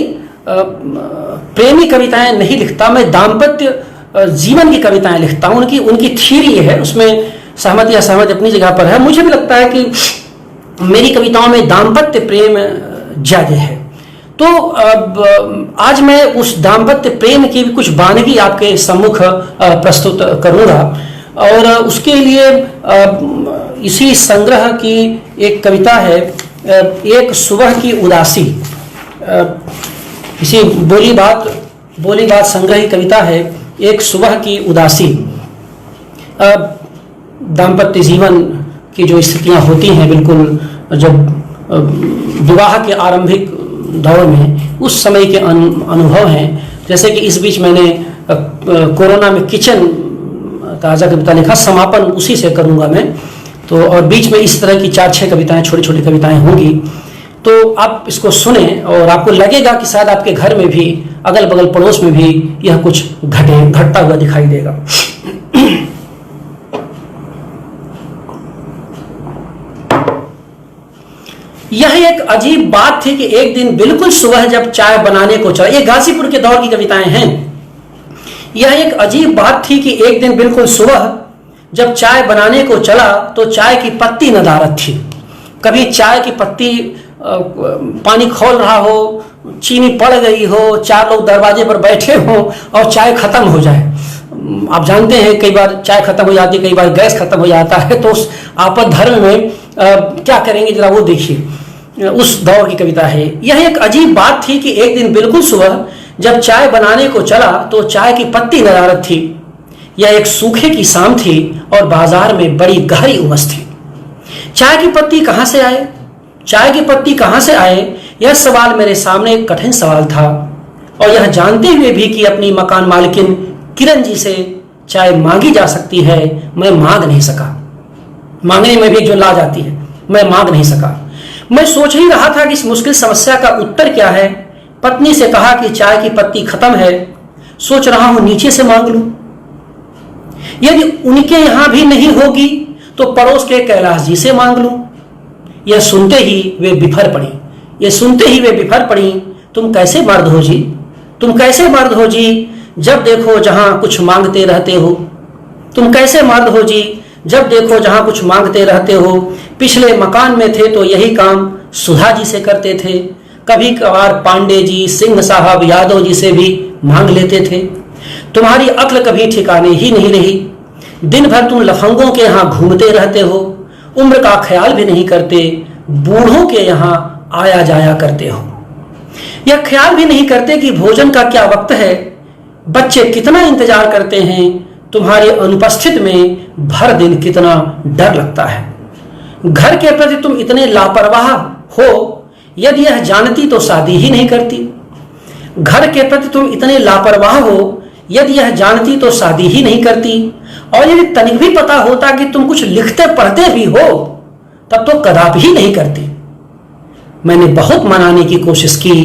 प्रेमी कविताएं नहीं लिखता, मैं दाम्पत्य जीवन की कविताएं लिखता हूँ। उनकी थ्योरी है, उसमें सहमत या सहमत अपनी जगह पर है। मुझे भी लगता है कि मेरी कविताओं में दाम्पत्य प्रेम ज्यादा है। तो आज मैं उस दाम्पत्य प्रेम की भी कुछ वानगी आपके सम्मुख प्रस्तुत करूंगा, और उसके लिए इसी संग्रह की एक कविता है, एक सुबह की उदासी। इसी बोली बात संग्रह की कविता है, एक सुबह की उदासी। दाम्पत्य जीवन की जो स्थितियां होती हैं, बिल्कुल जब विवाह के आरंभिक दौर में, उस समय के अनुभव हैं। जैसे कि इस बीच मैंने कोरोना में किचन ताज़ा कविता लिखा, समापन उसी से करूंगा मैं। तो और बीच में इस तरह की 4-6 कविताएं, छोटी छोटी कविताएं होंगी। तो आप इसको सुने और आपको लगेगा कि शायद आपके घर में भी, अगल बगल पड़ोस में भी यह कुछ घटता हुआ दिखाई देगा। यह एक अजीब बात थी कि एक दिन बिल्कुल सुबह जब चाय बनाने को चला, ये गाजीपुर के दौर की कविताएं हैं। यह एक अजीब बात थी कि एक दिन बिल्कुल सुबह जब चाय बनाने को चला तो चाय की पत्ती नदारद थी। कभी चाय की पत्ती पानी खोल रहा हो, चीनी पड़ गई हो, 4 लोग दरवाजे पर बैठे हो और चाय खत्म हो जाए। आप जानते हैं कई बार चाय खत्म हो जाती है, कई बार गैस खत्म हो जाता है। तो उस आपद धर्म में क्या करेंगे जरा वो देखिए, उस दौर की कविता है। यह एक अजीब बात थी कि एक दिन बिल्कुल सुबह जब चाय बनाने को चला तो चाय की पत्ती नदारद थी। यह एक सूखे की शाम थी और बाजार में बड़ी गहरी उमस थी। चाय की पत्ती कहां से आए, चाय की पत्ती कहां से आए, यह सवाल मेरे सामने एक कठिन सवाल था। और यह जानते हुए भी कि अपनी मकान मालकिन किरण जी से चाय मांगी जा सकती है, मैं मांग नहीं सका। मांगने में भी जो ला जाती है, मैं मांग नहीं सका। मैं सोच ही रहा था कि इस मुश्किल समस्या का उत्तर क्या है। पत्नी से कहा कि चाय की पत्ती खत्म है, सोच रहा हूं नीचे से मांग लूं। यदि उनके यहां भी नहीं होगी तो पड़ोस के कैलाश जी से मांग लूं। यह सुनते ही वे बिफर पड़ी, यह सुनते ही वे बिफर पड़ी। तुम कैसे मर्द हो जी, तुम कैसे मर्द हो जी, जब देखो जहां कुछ मांगते रहते हो। तुम कैसे मर्द हो जी, जब देखो जहां कुछ मांगते रहते हो। पिछले मकान में थे तो यही काम सुधा जी से करते थे। कभी कभार पांडे जी, सिंह साहब, यादव जी से भी मांग लेते थे। तुम्हारी अक्ल कभी ठिकाने ही नहीं रही। दिन भर तुम लफंगों के यहाँ घूमते रहते हो, उम्र का ख्याल भी नहीं करते, बूढ़ों के यहाँ आया जाया करते हो। यह ख्याल भी नहीं करते कि भोजन का क्या वक्त है, बच्चे कितना इंतजार करते हैं, तुम्हारे अनुपस्थित में भर दिन कितना डर लगता है। घर के प्रति तुम इतने लापरवाह हो, यदि यह जानती तो शादी ही नहीं करती। घर के प्रति तुम इतने लापरवाह हो, यदि यह जानती तो शादी ही नहीं करती। और यदि तनिक भी पता होता कि तुम कुछ लिखते पढ़ते भी हो, तब तो कदापि ही नहीं करती। मैंने बहुत मनाने की कोशिश की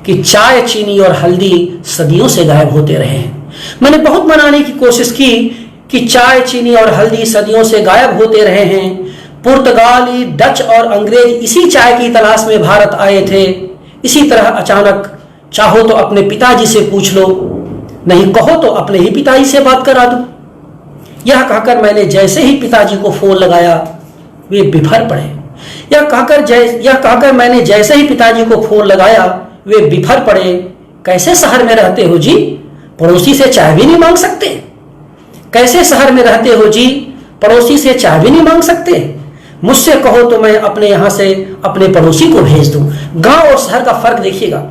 कि चाय, चीनी और हल्दी सदियों से गायब होते रहे हैं। मैंने बहुत मनाने की कोशिश की कि चाय, चीनी और हल्दी सदियों से गायब होते रहे हैं। पुर्तगाली, डच और अंग्रेज इसी चाय की तलाश में भारत आए थे। इसी तरह अचानक चाहो तो अपने पिताजी से पूछ लो, नहीं कहो तो अपने ही पिताजी से बात करा दो। यह कहकर मैंने जैसे ही पिताजी को फोन लगाया, वे बिफर पड़े। यह कहकर मैंने जैसे ही पिताजी को फोन लगाया वे बिफर पड़े। कैसे शहर में रहते हो जी, पड़ोसी से चाय भी नहीं मांग सकते? कैसे शहर में रहते हो जी, पड़ोसी से चाय भी नहीं मांग सकते? मुझसे कहो तो मैं अपने यहाँ से अपने पड़ोसी को भेज दूं। गांव और शहर का फर्क देखिएगा।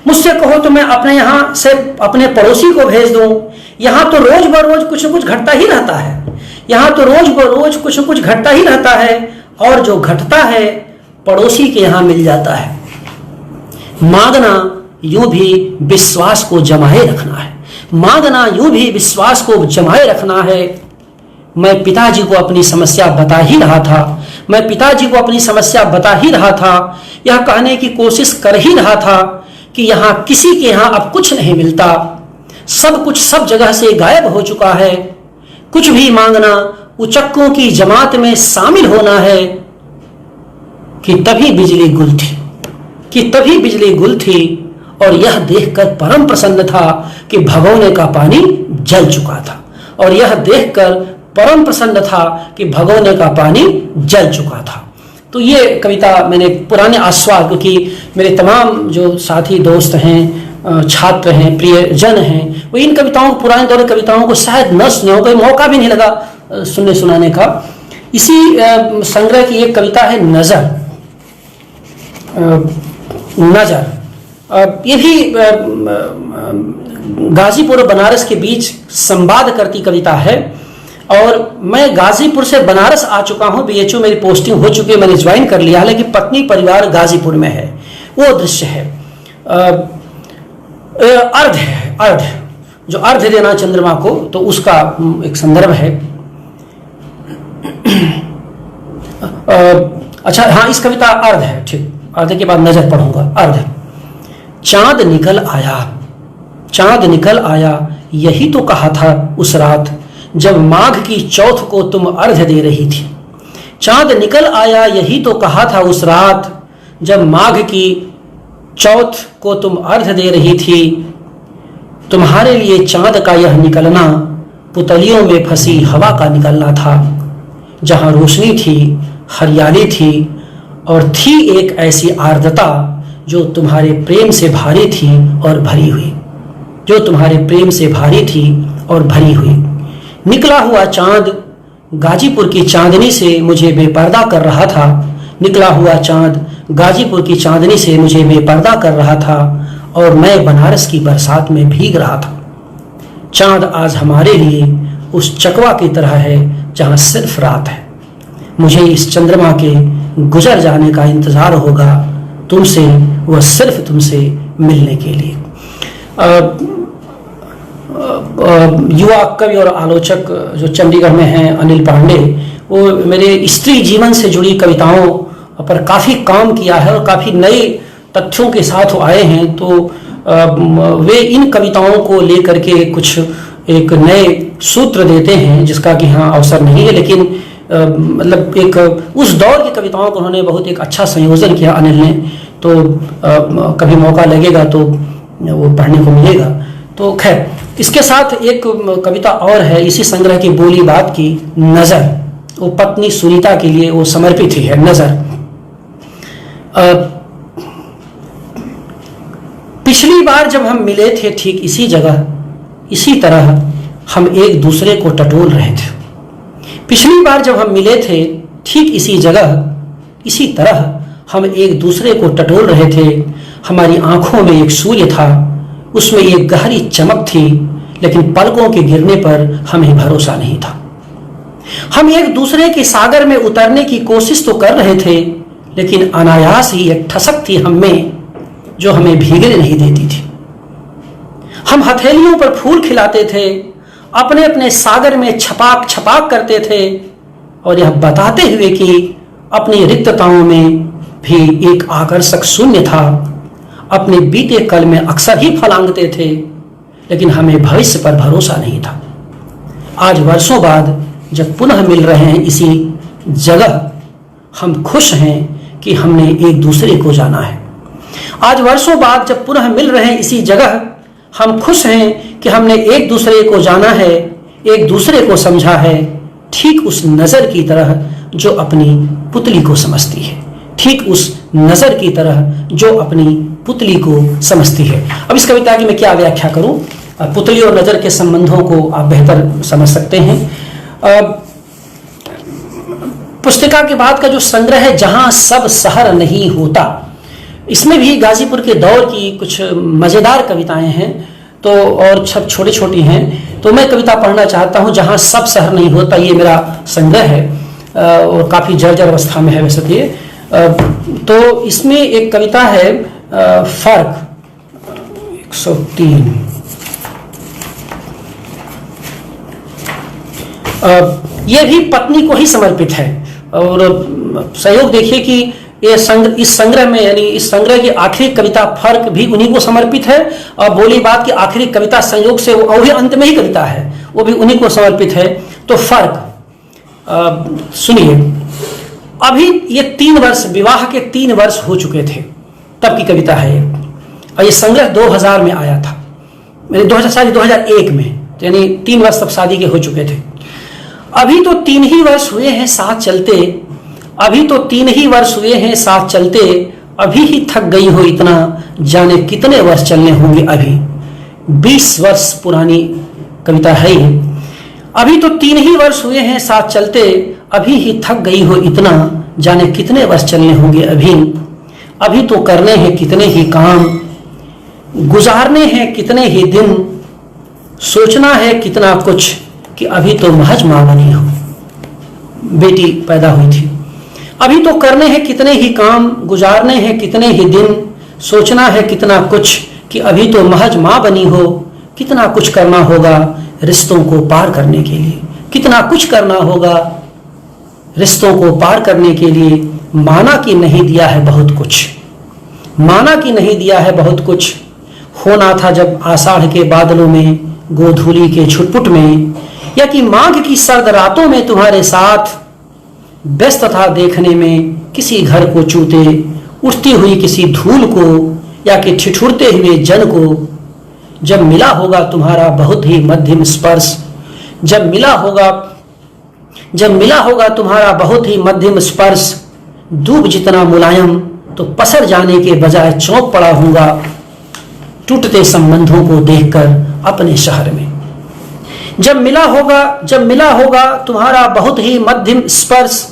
मुझसे कहो तो मैं अपने यहाँ से अपने पड़ोसी को भेज दूं। यहाँ तो रोज बरोज कुछ न कुछ घटता ही रहता है। यहाँ तो रोज बरोज कुछ न कुछ घटता ही रहता है, और जो घटता है पड़ोसी के यहाँ मिल जाता है। मांगना यूं भी विश्वास को जमाए रखना है। मांगना यूं भी विश्वास को जमाए रखना है। मैं पिताजी को अपनी समस्या बता ही रहा था। मैं पिताजी को अपनी समस्या बता ही रहा था। यह कहने की कोशिश कर ही रहा था कि यहाँ किसी के यहाँ अब कुछ नहीं मिलता। सब कुछ सब जगह से गायब हो चुका है। कुछ भी मांगना उचक्कों की जमात में शामिल होना है। कि तभी बिजली गुल थी, कि तभी बिजली गुल थी, और यह देखकर परम प्रसन्न था कि भगोने का पानी जल चुका था। और यह देखकर परम प्रसन्न था कि भगोने का पानी जल चुका था। तो ये कविता मैंने पुराने आस्वाद, क्योंकि मेरे तमाम जो साथी दोस्त हैं, छात्र हैं, प्रियजन हैं, वो इन कविताओं, पुराने दौर की कविताओं को शायद न सुने हो, कोई मौका भी नहीं लगा सुनने सुनाने का। इसी संग्रह की एक कविता है नजर। ये भी गाजीपुर और बनारस के बीच संवाद करती कविता है। और मैं गाजीपुर से बनारस आ चुका हूँ, BHU मेरी पोस्टिंग हो चुकी है, मैंने ज्वाइन कर लिया, हालांकि पत्नी परिवार गाजीपुर में है। वो दृश्य है। अर्ध है, अर्ध जो अर्ध देना चंद्रमा को, तो उसका एक संदर्भ है। अच्छा हाँ, इस कविता अर्ध है, ठीक, अर्ध के बाद नजर पढ़ूंगा। अर्ध। चांद निकल आया, चांद निकल आया, यही तो कहा था उस रात जब माघ की चौथ को तुम अर्घ दे रही थी। चांद निकल आया, यही तो कहा था उस रात जब माघ की चौथ को तुम अर्घ दे रही थी। तुम्हारे लिए चांद का यह निकलना पुतलियों में फंसी हवा का निकलना था। जहां रोशनी थी, हरियाली थी, और थी एक ऐसी आर्द्रता जो तुम्हारे प्रेम से भारी थी और भरी हुई, जो तुम्हारे प्रेम से भारी थी और भरी हुई। निकला हुआ चांद गाजीपुर की चांदनी से मुझे बेपर्दा कर रहा था। निकला हुआ चांद गाजीपुर की चांदनी से मुझे बेपर्दा कर रहा था, और मैं बनारस की बरसात में भीग रहा था। चांद आज हमारे लिए उस चकवा की तरह है जहां सिर्फ रात है। मुझे इस चंद्रमा के गुजर जाने का इंतजार होगा तुमसे, वह सिर्फ तुमसे मिलने के लिए। युवा कवि और आलोचक जो चंडीगढ़ में हैं, अनिल पांडे, वो मेरे स्त्री जीवन से जुड़ी कविताओं पर काफ़ी काम किया है और काफ़ी नए तथ्यों के साथ वो आए हैं। तो वे इन कविताओं को लेकर के कुछ एक नए सूत्र देते हैं, जिसका कि यहाँ अवसर नहीं है, लेकिन मतलब एक उस दौर की कविताओं को उन्होंने बहुत एक अच्छा संयोजन किया अनिल ने। तो कभी मौका लगेगा तो वो पढ़ने को मिलेगा। तो खैर, इसके साथ एक कविता और है इसी संग्रह की, बोली बात की, नजर। वो पत्नी सुनीता के लिए वो समर्पित ही है। नजर। पिछली बार जब हम मिले थे ठीक इसी जगह, इसी तरह हम एक दूसरे को टटोल रहे थे। पिछली बार जब हम मिले थे ठीक इसी जगह, इसी तरह हम एक दूसरे को टटोल रहे थे। हमारी आंखों में एक सूर्य था, उसमें एक गहरी चमक थी, लेकिन पलकों के गिरने पर हमें भरोसा नहीं था। हम एक दूसरे के सागर में उतरने की कोशिश तो कर रहे थे, लेकिन अनायास ही एक ठसक थी हम में जो हमें भीगने नहीं देती थी। हम हथेलियों पर फूल खिलाते थे, अपने अपने सागर में छपाक छपाक करते थे, और यह बताते हुए कि अपनी रिक्तताओं में भी एक आकर्षक शून्य था। अपने बीते कल में अक्सर ही फलांगते थे, लेकिन हमें भविष्य पर भरोसा नहीं था। आज वर्षों बाद जब पुनः मिल रहे हैं इसी जगह, हम खुश हैं कि हमने एक दूसरे को जाना है। आज वर्षों बाद जब पुनः मिल रहे हैं इसी जगह, हम खुश हैं कि हमने एक दूसरे को जाना है, एक दूसरे को समझा है, ठीक उस नजर की तरह जो अपनी पुतली को समझती है, ठीक उस नजर की तरह जो अपनी पुतली को समझती है। अब इस कविता की मैं क्या व्याख्या करूं? पुतली और नजर के संबंधों को आप बेहतर समझ सकते हैं। पुस्तिका के बाद का जो संग्रह है जहां सब शहर नहीं होता, इसमें भी गाजीपुर के दौर की कुछ मजेदार कविताएं हैं, तो और सब छोटी छोटी हैं। तो मैं कविता पढ़ना चाहता हूं जहां सब शहर नहीं होता। ये मेरा संग्रह है और काफी जर्जर अवस्था में है वैसे तो ये। तो इसमें एक कविता है फर्क 103। ये भी पत्नी को ही समर्पित है और सहयोग देखिए कि इस संग्रह में, यानी इस संग्रह की आखिरी कविता फर्क भी उन्हीं को समर्पित है और बोली बात की आखिरी कविता संयोग से वो भी अंत में ही कविता है, वो भी उन्हीं को समर्पित है। तो फर्क सुनिए। अभी ये 3 वर्ष, विवाह के 3 वर्ष हो चुके थे तब की कविता है ये, और ये संग्रह 2000 में आया था, यानी 2001 में, यानी 3 वर्ष तब शादी के हो चुके थे। अभी तो 3 ही वर्ष हुए हैं साथ चलते, अभी तो 3 ही वर्ष हुए हैं साथ चलते, अभी ही थक गई हो इतना, जाने कितने वर्ष चलने होंगे अभी। 20 वर्ष पुरानी कविता है ये। अभी तो 3 ही वर्ष हुए हैं साथ चलते, अभी ही थक गई हो इतना, जाने कितने वर्ष चलने होंगे अभी। अभी तो करने हैं कितने ही काम, गुजारने हैं कितने ही दिन, सोचना है कितना कुछ कि अभी तो महज मां बनी हो, बेटी पैदा हुई थी। अभी तो करने हैं कितने ही काम, गुजारने हैं कितने ही दिन, सोचना है कितना कुछ कि अभी तो महज मां बनी हो। कितना कुछ करना होगा रिश्तों को पार करने के लिए, कितना कुछ करना होगा रिश्तों को पार करने के लिए। माना कि नहीं दिया है बहुत कुछ, माना कि नहीं दिया है बहुत कुछ, होना था जब आषाढ़ के बादलों में, गोधूली के छुटपुट में, या कि माघ की सर्द रातों में तुम्हारे साथ, व्यस्त था देखने में किसी घर को चूते, उठती हुई किसी धूल को, या कि ठिठुरते हुए जन को। जब मिला होगा तुम्हारा बहुत ही मध्यम स्पर्श, जब मिला होगा तुम्हारा बहुत ही मध्यम स्पर्श, दूब जितना मुलायम, तो पसर जाने के बजाय चौंक पड़ा हूंगा, टूटते संबंधों को देखकर अपने शहर में। जब मिला होगा तुम्हारा बहुत ही मध्यम स्पर्श,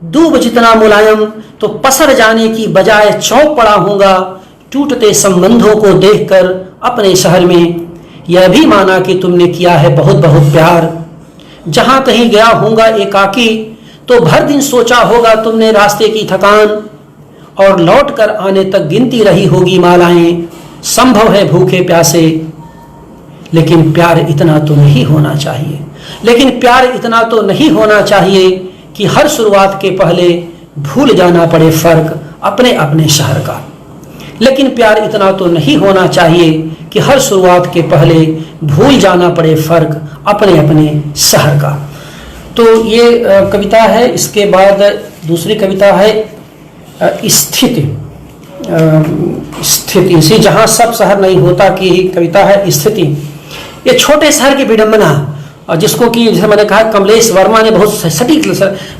दूब जितना मुलायम, तो पसर जाने की बजाय चौंक पड़ा हूंगा, टूटते संबंधों को देखकर अपने शहर में। यह भी माना कि तुमने किया है बहुत बहुत प्यार, जहां कहीं गया होऊंगा एकाकी, तो भर दिन सोचा होगा तुमने रास्ते की थकान, और लौट कर आने तक गिनती रही होगी मालाएं, संभव है भूखे प्यासे। लेकिन प्यार इतना तो नहीं होना चाहिए, लेकिन प्यार इतना तो नहीं होना चाहिए कि हर शुरुआत के पहले भूल जाना पड़े फर्क अपने अपने शहर का। लेकिन प्यार इतना तो नहीं होना चाहिए कि हर शुरुआत के पहले भूल जाना पड़े फर्क अपने अपने शहर का। तो ये कविता है। इसके बाद दूसरी कविता है स्थिति। स्थिति से जहां सब शहर नहीं होता की कविता है स्थिति। ये छोटे शहर की विडंबना, जिसको कि जैसे मैंने कहा कमलेश वर्मा ने बहुत सटीक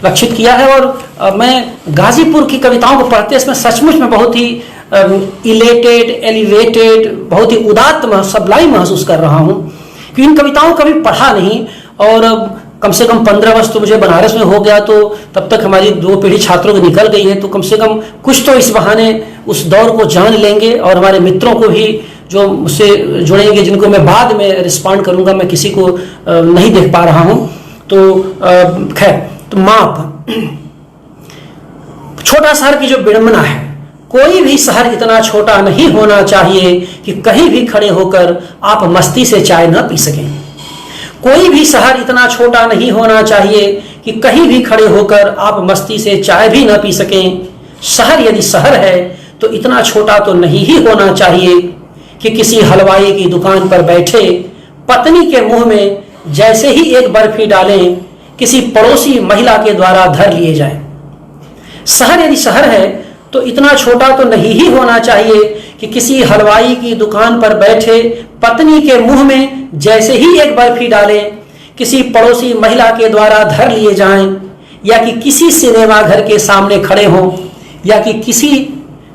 लक्षित किया है, और मैं गाजीपुर की कविताओं को पढ़ते इसमें सचमुच में बहुत ही इलेटेड, एलिवेटेड, बहुत ही उदात्त सबलाइम महसूस कर रहा हूँ कि इन कविताओं का भी पढ़ा नहीं, और कम से कम 15 वर्ष तो मुझे बनारस में हो गया, तो तब तक हमारी 2 पीढ़ी छात्रों की निकल गई है, तो कम से कम कुछ तो इस बहाने उस दौर को जान लेंगे, और हमारे मित्रों को भी जो मुझसे जुड़ेंगे, जिनको मैं बाद में रिस्पॉन्ड करूंगा, मैं किसी को नहीं देख पा रहा हूं, तो खैर। तो माप, छोटा शहर की जो विडंबना है, कोई भी शहर इतना छोटा नहीं होना चाहिए कि कहीं भी खड़े होकर आप मस्ती से चाय न पी सकें। कोई भी शहर इतना छोटा नहीं होना चाहिए कि कहीं भी खड़े होकर आप मस्ती से चाय भी न पी सकें। शहर यदि शहर है तो इतना छोटा तो नहीं ही होना चाहिए कि किसी हलवाई की दुकान पर बैठे पत्नी के मुंह में जैसे ही एक बर्फी डालें, किसी पड़ोसी महिला के द्वारा धर लिए जाएं। शहर यदि शहर है तो इतना छोटा तो नहीं ही होना चाहिए कि किसी हलवाई की दुकान पर बैठे पत्नी के मुंह में जैसे ही एक बर्फी डालें, किसी पड़ोसी महिला के द्वारा धर लिए जाएं। या कि किसी सिनेमा घर के सामने खड़े हों, या कि किसी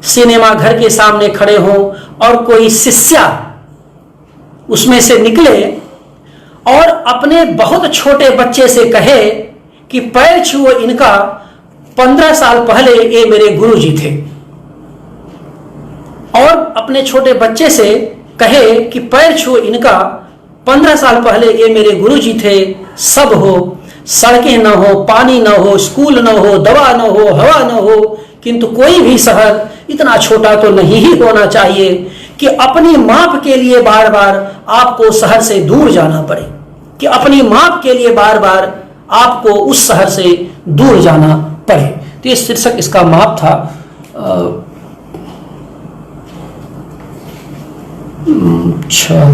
सिनेमा घर के सामने खड़े हों और कोई शिष्या उसमें से निकले और अपने बहुत छोटे बच्चे से कहे कि पैर छुओ इनका, 15 साल पहले ये मेरे गुरुजी थे, और अपने छोटे बच्चे से कहे कि पैर छुओ इनका, 15 साल पहले ये मेरे गुरुजी थे। सब हो, सड़कें न हो, पानी न हो, स्कूल न हो, दवा न हो, हवा न हो, किंतु कोई भी शहर इतना छोटा तो नहीं ही होना चाहिए कि अपनी माप के लिए बार बार आपको शहर से दूर जाना पड़े, कि अपनी माप के लिए बार बार आपको उस शहर से दूर जाना पड़े। तो ये शीर्षक इसका माप था। अच्छा,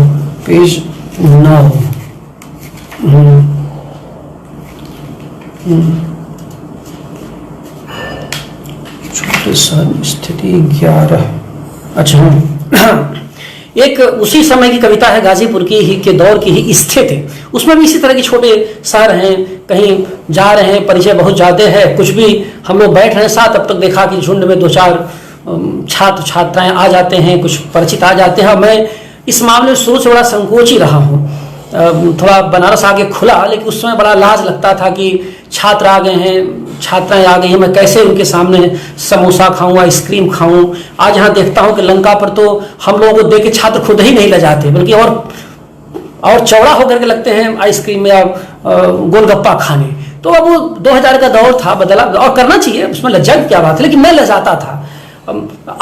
पेज 9। छोटे शहर स्थिति 11। अच्छा, एक उसी समय की कविता है, गाजीपुर की ही के दौर की ही स्थिति। उसमें भी इसी तरह के छोटे शहर हैं, कहीं जा रहे हैं, परिचय बहुत ज़्यादा है, कुछ भी हम लोग बैठ रहे हैं साथ, अब तक देखा कि झुंड में 2-4 छात्र छात्राएं आ जाते हैं, कुछ परिचित आ जाते हैं। मैं इस मामले में शुरू से बड़ा संकोची रहा हूँ। थोड़ा बनारस आगे खुला, लेकिन उस समय बड़ा लाज लगता था कि छात्र आ गए हैं, छात्राएं आ गई हैं, मैं कैसे उनके सामने समोसा खाऊं, आइसक्रीम खाऊं। आज यहाँ देखता हूँ कि लंका पर तो हम लोगों को देख के छात्र खुद ही नहीं लजाते, बल्कि और चौड़ा होकर के लगते हैं आइसक्रीम या गोलगप्पा खाने। तो अब वो 2000 का दौर था, बदला, और करना चाहिए, उसमें लज्जा की क्या बात है, लेकिन मैं लजाता था।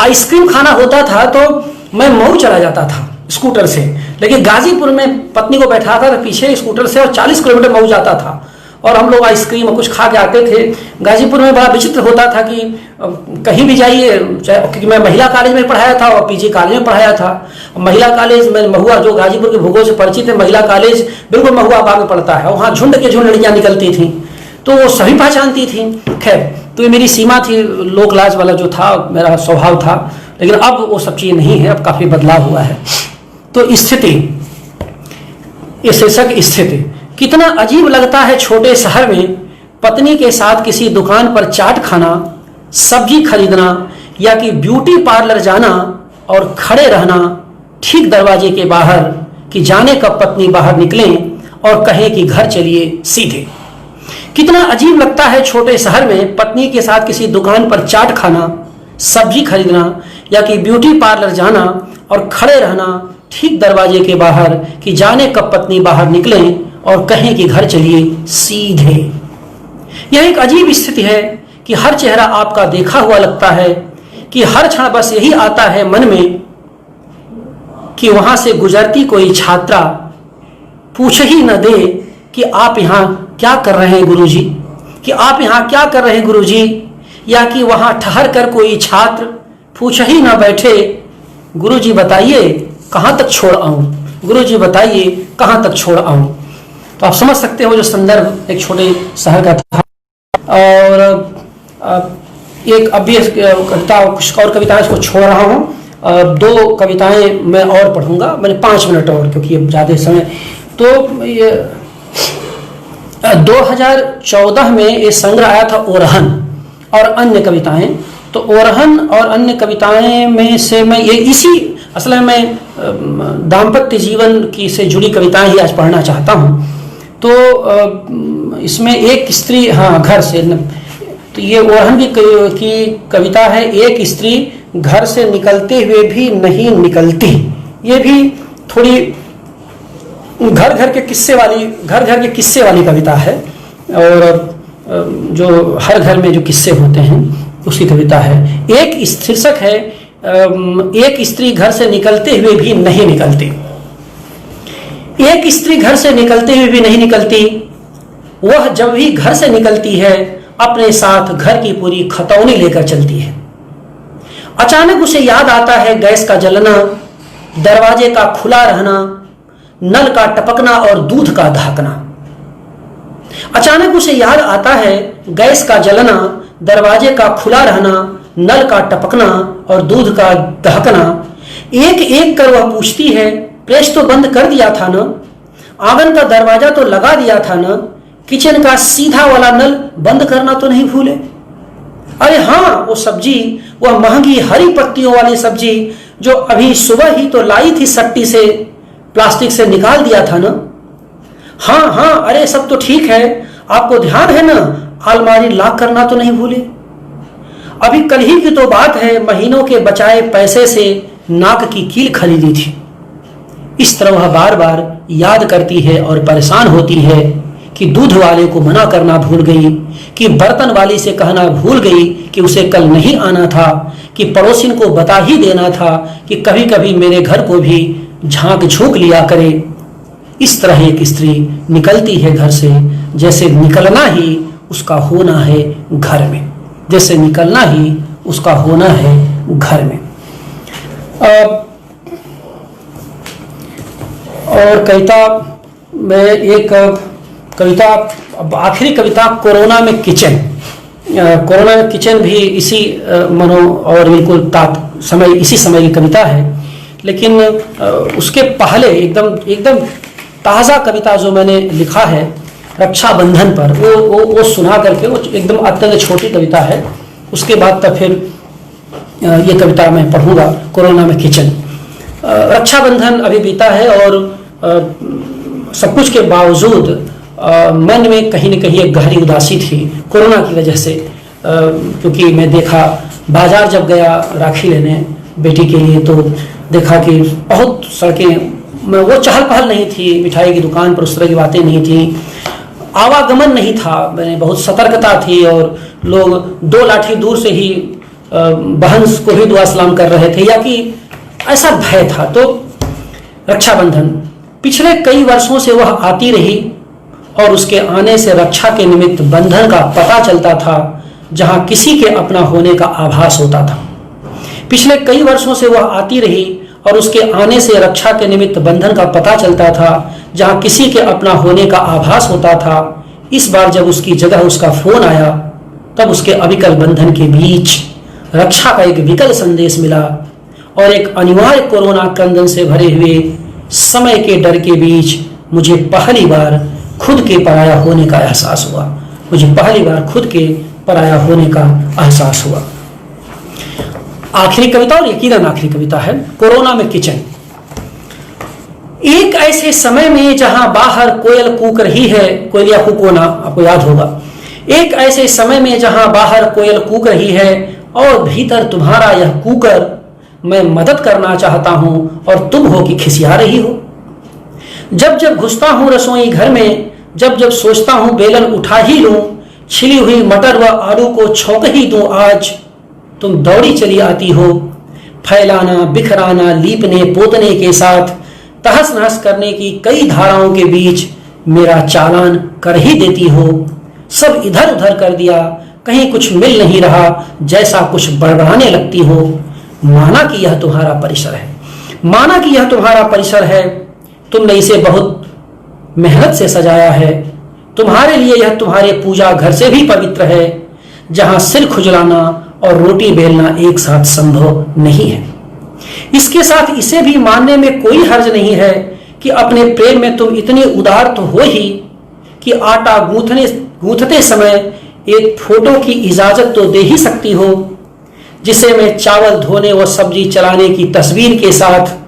आइसक्रीम खाना होता था तो मैं मऊ चला जाता था स्कूटर से, लेकिन गाजीपुर में पत्नी को बैठाता था पीछे स्कूटर से और 40 किलोमीटर मऊ जाता था, और हम लोग आइसक्रीम और कुछ खा के आते थे। गाजीपुर में बड़ा विचित्र होता था कि कहीं भी जाइए, क्योंकि मैं महिला कॉलेज में पढ़ाया था और पीजी कॉलेज में पढ़ाया था। महिला कॉलेज में महुआ, जो गाजीपुर के भूगोल से परिचित है, महिला कॉलेज बिल्कुल महुआ बाग में पड़ता है, वहाँ झुंड के झुंड लड़कियाँ निकलती थी, तो वो सभी पहचानती थी। खैर, तो ये मेरी सीमा थी, लोक लाज वाला जो था मेरा स्वभाव था, लेकिन अब वो सब चीज़ नहीं है, अब काफ़ी बदलाव हुआ है। तो स्थिति, ये शीर्षक स्थिति। कितना अजीब लगता है छोटे शहर में पत्नी के साथ किसी दुकान पर चाट खाना, सब्जी खरीदना, या कि ब्यूटी पार्लर जाना और खड़े रहना ठीक दरवाजे के बाहर, कि जाने कब पत्नी बाहर निकलें और कहें कि घर चलिए सीधे। कितना अजीब लगता है छोटे शहर में पत्नी के साथ किसी दुकान पर चाट खाना, सब्जी खरीदना, या कि ब्यूटी पार्लर जाना और खड़े रहना ठीक दरवाजे के बाहर, कि जाने कब पत्नी बाहर निकलें और कहें कि घर चलिए सीधे। यह एक अजीब स्थिति है कि हर चेहरा आपका देखा हुआ लगता है, कि हर क्षण बस यही आता है मन में कि वहां से गुजरती कोई छात्रा पूछ ही न दे कि आप यहाँ क्या कर रहे हैं गुरुजी, कि आप यहाँ क्या कर रहे हैं गुरुजी, या कि वहां ठहर कर कोई छात्र पूछ ही न बैठे, गुरुजी बताइए कहाँ तक छोड़ आऊं, गुरुजी बताइए कहाँ तक छोड़ आऊं। तो आप समझ सकते हो जो संदर्भ एक छोटे शहर का था। और एक अभी कविता, कुछ और कविताएं इसको छोड़ रहा हूँ, 2 कविताएं मैं और पढ़ूंगा, मैंने 5 मिनट और, क्योंकि अब ज़्यादा समय। तो ये 2014 में ये संग्रह आया था ओरहन और अन्य कविताएं। तो ओरहन और अन्य कविताएं में से मैं ये इसी, असल में मैं दाम्पत्य जीवन की से जुड़ी कविताएं ही आज पढ़ना चाहता हूँ। तो इसमें एक स्त्री, हाँ, घर से, तो ये ओरहन की कविता है, एक स्त्री घर से निकलते हुए भी नहीं निकलती। ये भी थोड़ी घर घर के किस्से वाली कविता है, और जो हर घर में जो किस्से होते हैं उसकी कविता है। एक शीर्षक है, एक स्त्री घर से निकलते हुए भी नहीं निकलती। एक स्त्री घर से निकलते हुए भी नहीं निकलती, वह जब भी घर से निकलती है अपने साथ घर की पूरी खतौनी लेकर चलती है। अचानक उसे याद आता है गैस का जलना, दरवाजे का खुला रहना, नल का टपकना और दूध का दहकना। अचानक उसे याद आता है गैस का जलना, दरवाजे का खुला रहना, नल का टपकना और दूध का दहकना। एक एक कर वह पूछती है, प्रेस तो बंद कर दिया था न, आंगन का दरवाजा तो लगा दिया था न, किचन का सीधा वाला नल बंद करना तो नहीं भूले। अरे हाँ, वो सब्जी, वह महंगी हरी पत्तियों वाली सब्जी जो अभी सुबह ही तो लाई थी सट्टी से, प्लास्टिक से निकाल दिया था ना। हाँ हाँ, अरे सब तो ठीक है, आपको ध्यान है ना, अलमारी लॉक करना तो नहीं भूले। अभी कल ही की तो बात है, महीनों के बचाए पैसे से नाक की कील खरीदी थी। इस तरह वह बार बार याद करती है और परेशान होती है कि दूध वाले को मना करना भूल गई, कि बर्तन वाली से कहना भूल गई कि उसे कल नहीं आना था, कि पड़ोसिन को बता ही देना था कि कभी कभी मेरे घर को भी झांक झोंक लिया करे। इस तरह एक स्त्री निकलती है घर से जैसे निकलना ही उसका होना है घर में, जैसे निकलना ही उसका होना है घर में। और कविता में एक कविता, आखिरी कविता, कोरोना में किचन। कोरोना में किचन भी इसी मनो और बिल्कुल समय, इसी समय की कविता है। लेकिन उसके पहले एकदम ताज़ा कविता जो मैंने लिखा है रक्षाबंधन पर, वो सुना करके, वो एकदम अत्यंत छोटी कविता है। उसके बाद तब फिर ये कविता मैं पढ़ूंगा, कोरोना में किचन। रक्षाबंधन अभी बीता है और सब कुछ के बावजूद मन में कहीं न कहीं एक गहरी उदासी थी कोरोना की वजह से। क्योंकि मैं देखा, बाजार जब गया राखी लेने बेटी के लिए, तो देखा कि बहुत सड़कें में वो चहल पहल नहीं थी, मिठाई की दुकान पर उस तरह की बातें नहीं थी, आवागमन नहीं था, मैंने बहुत सतर्कता थी और लोग 2 लाठी दूर से ही बहन को भी दुआ सलाम कर रहे थे, या कि ऐसा भय था। तो रक्षाबंधन पिछले कई वर्षों से वह आती रही और उसके आने से रक्षा के निमित्त बंधन का पता चलता था, जहां किसी के अपना होने का आभास होता था। पिछले कई वर्षों से वह आती रही और उसके आने से रक्षा के निमित्त बंधन का पता चलता था, जहां किसी के अपना होने का आभास होता था। इस बार जब उसकी जगह उसका फोन आया, तब उसके अविकल बंधन के बीच रक्षा का एक विकल संदेश मिला और एक अनिवार्य कोरोना क्रंदन से भरे हुए समय के डर के बीच मुझे पहली बार खुद के पराया होने का एहसास हुआ। मुझे पहली बार खुद के पराया होने का एहसास हुआ। आखिरी कविता, और यकीनन आखिरी कविता है, कोरोना में किचन। एक ऐसे समय में जहां बाहर कोयल कूक रही है, कोयल या कुकोना आपको याद होगा, एक ऐसे समय में जहां बाहर कोयल कूक रही है और भीतर तुम्हारा यह कूकर, मैं मदद करना चाहता हूं और तुम हो कि खिसिया रही हो। जब जब घुसता हूं रसोई घर में, जब जब सोचता हूं बेलन उठा ही लूं, छिली हुई मटर व आलू को छौंक ही दूं आज, तुम दौड़ी चली आती हो, फैलाना, बिखराना, लीपने पोतने के साथ तहस नहस करने की कई धाराओं के बीच मेरा चालान कर ही देती हो। सब इधर उधर कर दिया, कहीं कुछ मिल नहीं रहा, जैसा कुछ बड़बड़ाने लगती हो। माना कि यह तुम्हारा परिसर है, माना कि यह तुम्हारा परिसर है, तुमने इसे बहुत मेहनत से सजाया है। तुम्हारे लिए यह तुम्हारे पूजा घर से भी पवित्र है, जहां सिर खुजलाना और रोटी बेलना एक साथ संभव नहीं है। इसके साथ इसे भी मानने में कोई हर्ज नहीं है कि अपने प्रेम में तुम इतनी उदार तो हो ही कि आटा गूंथते समय एक फोटो की इजाजत तो दे ही सकती हो, जिसे मैं चावल धोने व सब्जी चलाने की तस्वीर के साथ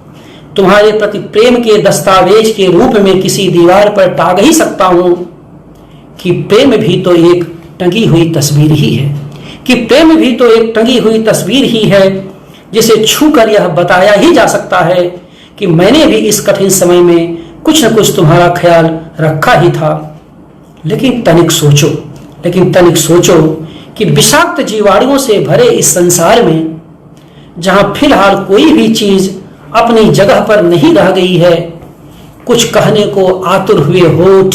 तुम्हारे प्रति प्रेम के दस्तावेज के रूप में किसी दीवार पर टांग ही सकता हूं। कि प्रेम भी तो एक टंगी हुई तस्वीर ही है, कि प्रेम भी तो एक टंगी हुई तस्वीर ही है, जिसे छूकर यह बताया ही जा सकता है कि मैंने भी इस कठिन समय में कुछ न कुछ तुम्हारा ख्याल रखा ही था। लेकिन तनिक सोचो कि विषाक्त जीवाणुओं से भरे इस संसार में, जहां फिलहाल कोई भी चीज अपनी जगह पर नहीं रह गई है, कुछ कहने को आतुर हुए होठ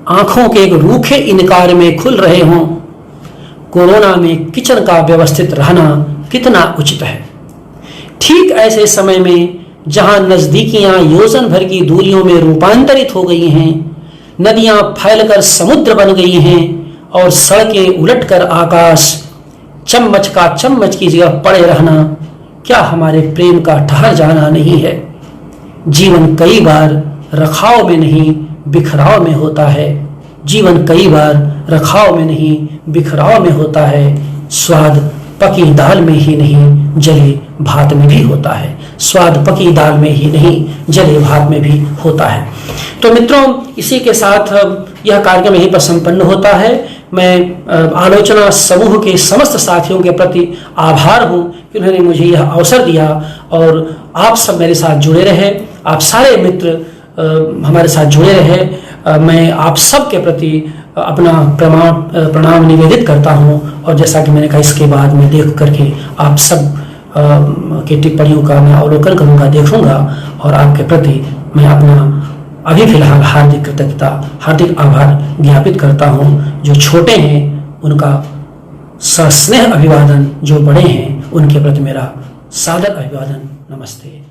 आंखों के एक रूखे इनकार में खुल रहे हों, कोरोना में किचन का व्यवस्थित रहना कितना उचित है। ठीक ऐसे समय में जहां नजदीकियां योजन भर की दूरियों में रूपांतरित हो गई हैं, नदियां फैलकर समुद्र बन गई हैं और सड़कें उलटकर आकाश, चम्मच का चम्मच की जगह पड़े रहना क्या हमारे प्रेम का ठहर जाना नहीं है। जीवन कई बार रखाव में नहीं बिखराव में होता है। जीवन कई बार रखाव में नहीं बिखराव में होता है, स्वाद पकी दाल में ही नहीं जले भात में भी होता है, स्वाद पकी दाल में ही नहीं जले भात में भी होता है। तो मित्रों, इसी के साथ यह कार्यक्रम यहीं पर संपन्न होता है। मैं आलोचना समूह के समस्त साथियों के प्रति आभार हूँ कि उन्होंने मुझे यह अवसर दिया और आप सब मेरे साथ जुड़े रहे, आप सारे मित्र हमारे साथ जुड़े रहे। मैं आप सब के प्रति अपना प्रणाम निवेदित करता हूँ और जैसा कि मैंने कहा, इसके बाद मैं देख करके आप सब की टिप्पणियों का मैं अवलोकन करूँगा, देखूँगा और आपके प्रति मैं अपना अभी फिलहाल हार्दिक कृतज्ञता, हार्दिक आभार ज्ञापित करता हूँ। जो छोटे हैं उनका सस्नेह अभिवादन, जो बड़े हैं उनके प्रति मेरा सादर अभिवादन। नमस्ते।